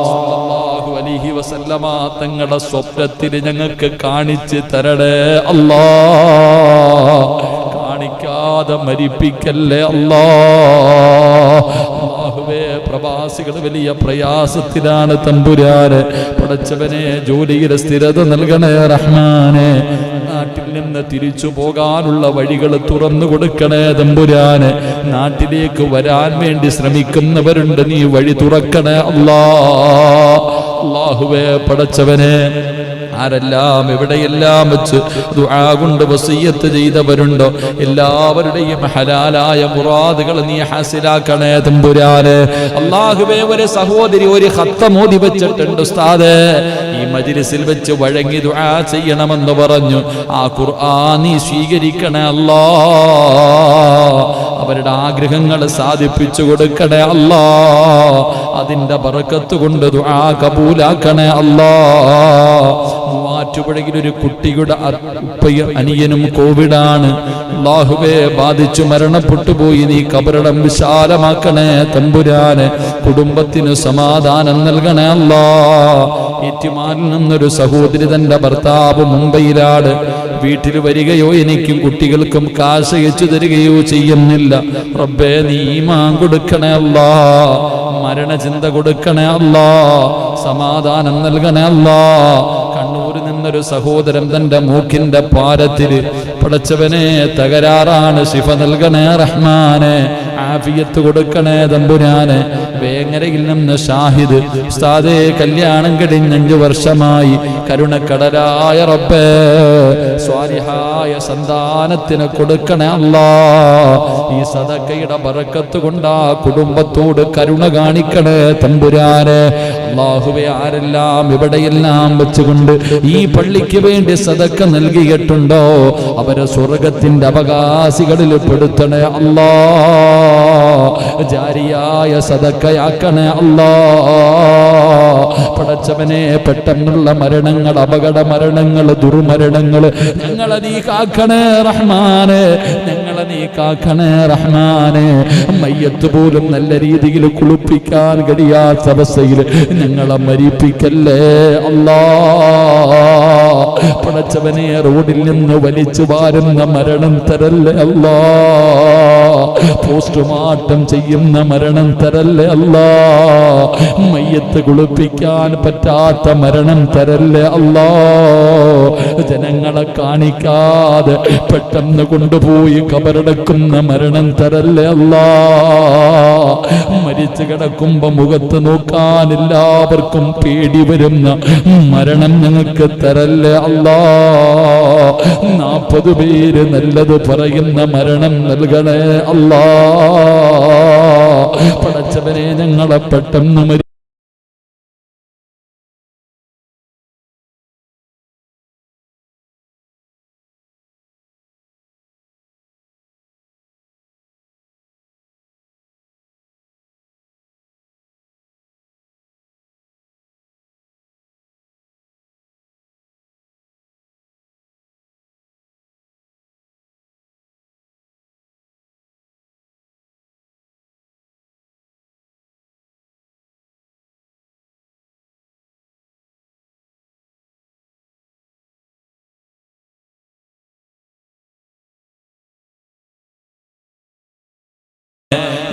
സല്ലല്ലാഹു അലൈഹി വസല്ലമ തങ്ങളുടെ സ്വപ്നത്തിൽ ഞങ്ങൾക്ക് കാണിച്ച് തരണേ അല്ലാ. കാണിക്കാൻ കൊടുക്കാതെ മരിപ്പിക്കല്ലേ അല്ലാ. അല്ലാഹുവേ, പ്രവാസികൾ വലിയ പ്രയാസത്തിലാണ് തമ്പുരാനെ. പടച്ചവനെ, ജോലിയുടെ സ്ഥിരത നൽകണേ റഹ്മാനെ. നാട്ടിൽ നിന്ന് തിരിച്ചു പോകാനുള്ള വഴികൾ തുറന്നു കൊടുക്കണേ തമ്പുരാനെ. നാട്ടിലേക്ക് വരാൻ വേണ്ടി ശ്രമിക്കുന്നവരുണ്ട്, നീ വഴി തുറക്കണേ അല്ലാ. അല്ലാഹുവേ, പടച്ചവനെ, ആരെല്ലാം എവിടെയെല്ലാം വെച്ച് ദുആ കൊണ്ട് വസിയ്യത്ത് ചെയ്തവരുണ്ടോ എല്ലാവരുടെയും ഹലാലായ മുറാദുകൾ നീ ഹാസിലാക്കണേ തമ്പുരാനെ. അല്ലാഹുവേ, ഒരു സഹോദരി ഒരു ഖത്തം ഓതി വെച്ചിട്ടുണ്ട് ഉസ്താദേ, ഈ മജ്ലിസിൽ വെച്ച് വഴങ്ങി ദുആ ചെയ്യണമെന്ന് പറഞ്ഞു. ആ ഖുർആൻ നീ സ്വീകരിക്കണേ അല്ലാ. അവരുടെ ആഗ്രഹങ്ങൾ സാധിപ്പിച്ചു കൊടുക്കണേ അല്ലാ. അതിന്റെ ബറക്കത്ത് കൊണ്ട് ദുആ കബൂലാക്കണേ അല്ലാ. മൂവാറ്റുപുഴയിൽ ഒരു കുട്ടിയുടെ ഉപ്പയും അനിയനും കോവിഡാണ്. അല്ലാഹുവേ, ബാധിച്ചു മരണപ്പെട്ടു പോയി. നീ ഖബറിടം വിശാലമാക്കണേ തമ്പുരാനെ. കുടുംബത്തിന് സമാധാനം നൽകണേ അല്ലാ. ഏറ്റുമാനിൽ നിന്നൊരു സഹോദരി തന്റെ ഭർത്താവ് മുംബൈയിലാണ്. വീട്ടിൽ വരികയോ എനിക്കും കുട്ടികൾക്കും കാശ് അയച്ചു തരികയോ ചെയ്യുന്നില്ല. റബ്ബേ, നീ ഈമാൻ കൊടുക്കണേ അല്ലാ. മരണചിന്ത കൊടുക്കണേ അല്ലാ. സമാധാനം നൽകണേ അല്ലാ. കണ്ണൂരിൽ നിന്നൊരു സഹോദരൻ തന്റെ മൂക്കിന്റെ പാരത്തില് പടച്ചവനെ തകരാറാണ്. ശിഫ നൽകണേ റഹ്മാനെ. ആഫിയത്ത് കൊടുക്കണേ തമ്പുരാനെ. വേങ്ങരയിൽ നിന്ന് ഷാഹിദ് ഉസ്താദേ, കല്യാണം കഴിഞ്ഞ് 5 വർഷമായി. കരുണക്കടലായ റബ്ബേ, സ്വാലിഹായ സന്താനത്തിന് കൊടുക്കണേ അല്ലാ. ഈ സദഖയുടെ ബറക്കത്ത് കൊണ്ട് ആ കുടുംബത്തോട് കരുണ കാണിക്കണേ തമ്പുരാനെ. അല്ലാഹുവേ, ആരെല്ലാം എവിടെയെല്ലാം വെച്ചുകൊണ്ട് ഈ പള്ളിക്ക് വേണ്ടി സദഖ നൽകിയിട്ടുണ്ടോ അവരെ സ്വർഗത്തിന്റെ അവകാശികളിൽ പെടുത്തണേ അല്ലാ. ജാരിയായ സദഖയാക്കണേ അല്ലാ. പടച്ചവനെ, പെട്ടെന്നുള്ള മരണങ്ങൾ, അപകട മരണങ്ങൾ, ദുർമരണങ്ങൾ ഞങ്ങളെ നീ കാക്കണേ റഹ്മാനെ. ഞങ്ങളെ നീ കാക്കണേ റഹ്മാനെ. മയ്യത്ത് പോലും നല്ല രീതിയിൽ കുളിപ്പിക്കാൻ കഴിയാത്ത അവസ്ഥയിൽ ഞങ്ങളെ മരിപ്പിക്കല്ലേ അല്ലാ. പടച്ചവനെ, റോഡിൽ നിന്ന് വലിച്ചു വാരുന്ന മരണം തരല്ലേ അല്ലാ. പോസ്റ്റ്മോർട്ടം ചെയ്യുന്ന മരണം തരല്ലേ അല്ലാ. മയ്യത്ത് കുളിപ്പിക്കാൻ പറ്റാത്ത മരണം തരല്ലേ അല്ലാ. ജനങ്ങളെ കാണിക്കാതെ പെട്ടെന്ന് കൊണ്ടുപോയി കബറടക്കുന്ന മരണം തരല്ലേ അല്ലാ. മരിച്ചു കിടക്കുമ്പോ മുഖത്ത് നോക്കാൻ എല്ലാവർക്കും പേടി വരുന്ന മരണം ഞങ്ങൾക്ക് തരല്ലേ അല്ലാ. 40 പേര് നല്ലത് പറയുന്ന മരണം നൽകണേ അല്ലാ. പടച്ചവനെ, ഞങ്ങളെ പെട്ടെന്ന്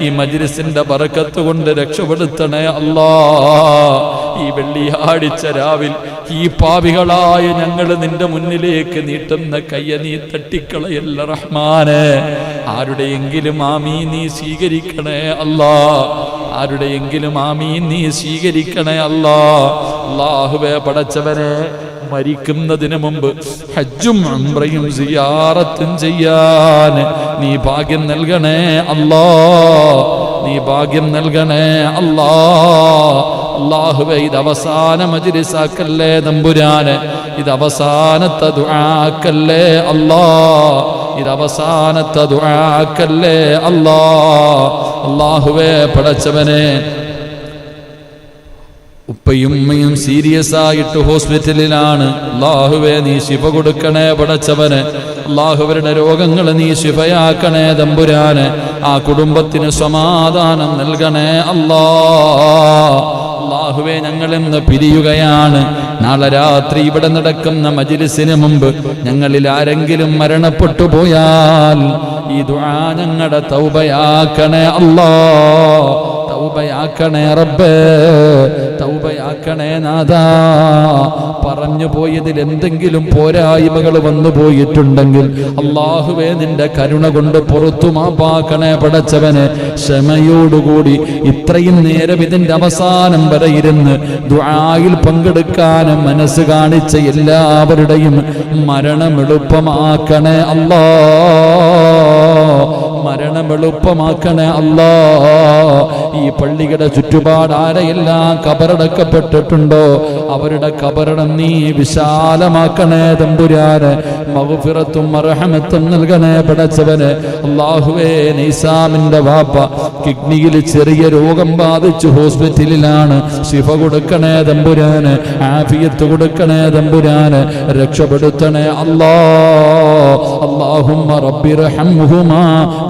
ഈ മജ്ലിസിന്റെ ബറക്കത്ത് കൊണ്ട് രക്ഷപ്പെടുത്തണേ അല്ലാ. ഈ വെള്ളിയാഴ്ച രാവിൽ ഈ പാപികളായ ഞങ്ങൾ നിന്റെ മുന്നിലേക്ക് നീട്ടുന്ന കയ്യ നീ തട്ടിക്കളയല്ല റഹ്മാനെ. ആരുടെയെങ്കിലും ആമീൻ നീ സ്വീകരിക്കണേ അല്ലാ. ആരുടെയെങ്കിലും ആമീൻ നീ സ്വീകരിക്കണേ അല്ലാ. അല്ലാഹുവേ, പടച്ചവനെ, മരിക്കുന്നതിന് മുമ്പ് ഹജ്ജും ഉംറയും സിയാറത്തും ചെയ്യാൻ നീ ഭാഗ്യം നൽകണേ അല്ലാ. നീ ഭാഗ്യം നൽകണേ അല്ലാ. അല്ലാഹുവേ, ഇത് അവസാന മജ്ലിസാക്കല്ലേ തമ്പുരാനെ. ഇത് അവസാനത്തെ ദുആക്കല്ലേ അല്ലാ. ഇത് അവസാനത്തെ ദുആക്കല്ലേ അല്ലാ. അല്ലാഹുവേ, പടച്ചവനെ, ഉപ്പയും ഉമ്മയും സീരിയസ് ആയിട്ട് ഹോസ്പിറ്റലിലാണ്. അല്ലാഹുവേ, നീ ശിഫ കൊടുക്കണേ പടച്ചവനെ. അല്ലാഹുവരുടെ രോഗങ്ങൾ നീ ശിഫയാക്കണേ തമ്പുരാനെ. ആ കുടുംബത്തിന് സമാധാനം നൽകണേ അല്ലാ. അല്ലാഹുവേ, ഞങ്ങൾ ഇന്ന് പിരിയുകയാണ്. നാളെ രാത്രി ഇവിടെ നടക്കുന്ന മജ്ലിസിന് മുമ്പ് ഞങ്ങളിൽ ആരെങ്കിലും മരണപ്പെട്ടു പോയാൽ ഈ ദുആ ഞങ്ങളുടെ തൗബയാക്കണേ അല്ലാ, തൗബയാക്കണേ റബ്ബേ, തൗബയാക്കണേ നാഥാ. പറഞ്ഞു പോയതിൽ എന്തെങ്കിലും പോരായ്മകൾ വന്നു പോയിട്ടുണ്ടെങ്കിൽ അല്ലാഹുവേ നിന്റെ കരുണ കൊണ്ട് പുറത്തു മാപ്പാക്കണേ പടച്ചവനെ. ക്ഷമയോടുകൂടി ഇത്രയും നേരം ഇതിന്റെ അവസാനം വരെ ഇരുന്ന് ദുആയിൽ പങ്കെടുക്കാൻ മനസ്സ് കാണിച്ച എല്ലാവരുടെയും മരണം എളുപ്പമാക്കണേ അല്ലാ, മരണം എളുപ്പമാക്കണേ അല്ലാ. ഈ പള്ളിയുടെ ചുറ്റുപാട് ആരെയെല്ലാം കബറടക്കപ്പെട്ടിട്ടുണ്ടോ അവരുടെ കബറടം നീ വിശാലമാക്കണേ തമ്പുരാനെ. മഗ്ഫിറത്തും മർഹമത്തും നൽകണേ പടച്ചവനെ. അല്ലാഹുവേ നൈസാമിന്റെ വാപ്പ കിഡ്നിയിൽ ചെറിയ രോഗം ബാധിച്ചു ഹോസ്പിറ്റലിലാണ്. ശിഫ കൊടുക്കണേ തമ്പുരാനെ, ആഫിയത്ത് കൊടുക്കണേ തമ്പുരാനെ, രക്ഷപ്പെടുത്തണേ അല്ലാ. അല്ലാഹുമ്മ റബ്ബിർഹംഹുമാ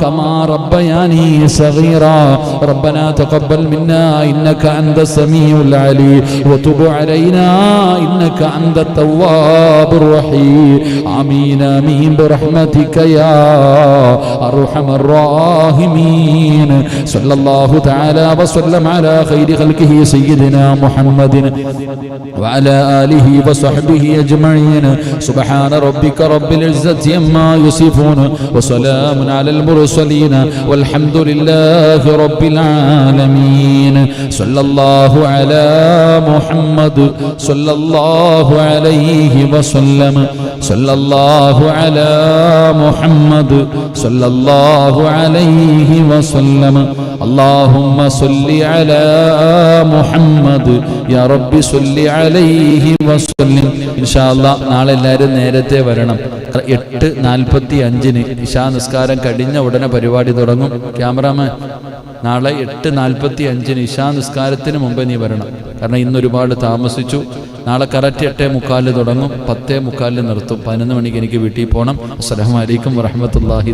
കമാ റബ്ബയാനി സഗീറാ. റബ്ബനാ തഖബ്ബൽ മിന്നാ ഇന്നക അൻത സമീഉൽ അലീം വതുബ് അലൈനാ ഇന്നക അൻത തവ്വാബുർ റഹീം. ആമീൻ ആമീൻ ബിറഹ്മതിക യാ അർഹമർ റഹീമീൻ. സല്ലല്ലാഹു തആല വസല്ലം അലാ ഖൈരി ഖൽഖിഹി സയ്യിദിനാ മുഹമ്മദിൻ വഅലാ ആലിഹി വസഹ്ബിഹി അജ്മഈൻ. സുബ്ഹാന റബ്ബിക റബ്ബിൽ ഇസ്സതി അമ്മാ യസിഫൂൻ വസലാമുൻ അലൽ മുർസലീൻ വൽഹംദുലില്ലാഹി റബ്ബിൽ ആലമീൻ. സല്ലല്ലാഹു അലാ മുഹമ്മദ് സല്ലല്ലാഹു അലൈഹി വസല്ലം. സല്ലല്ലാഹു അലാ മുഹമ്മദ് സല്ലല്ലാഹു അലൈഹി വസല്ലം. അല്ലാഹുമ്മ സല്ലി അലാ മുഹമ്മദ് യാ റബ്ബി സല്ലി അലൈഹി വസല്ലം. ഇൻഷാ അല്ലാഹ് നാളെ എല്ലാവരും നേരത്തെ വരണം. 8:45 ഇശാ നിസ്കാരം കഴിഞ്ഞ ഉടനെ പരിപാടി തുടങ്ങും. ക്യാമറാമാൻ നാളെ 8:45 ഇശാ നിസ്കാരത്തിന് മുമ്പേ നീ വരണം. കാരണം ഇന്ന് ഒരുപാട് താമസിച്ചു. നാളെ കറക്റ്റ് 8:45 തുടങ്ങും, 10:45 നിർത്തും. 11 മണിക്ക് എനിക്ക് വീട്ടിൽ പോകണം. അസ്സലാമു അലൈക്കും വറഹ്മത്തുള്ളാഹി.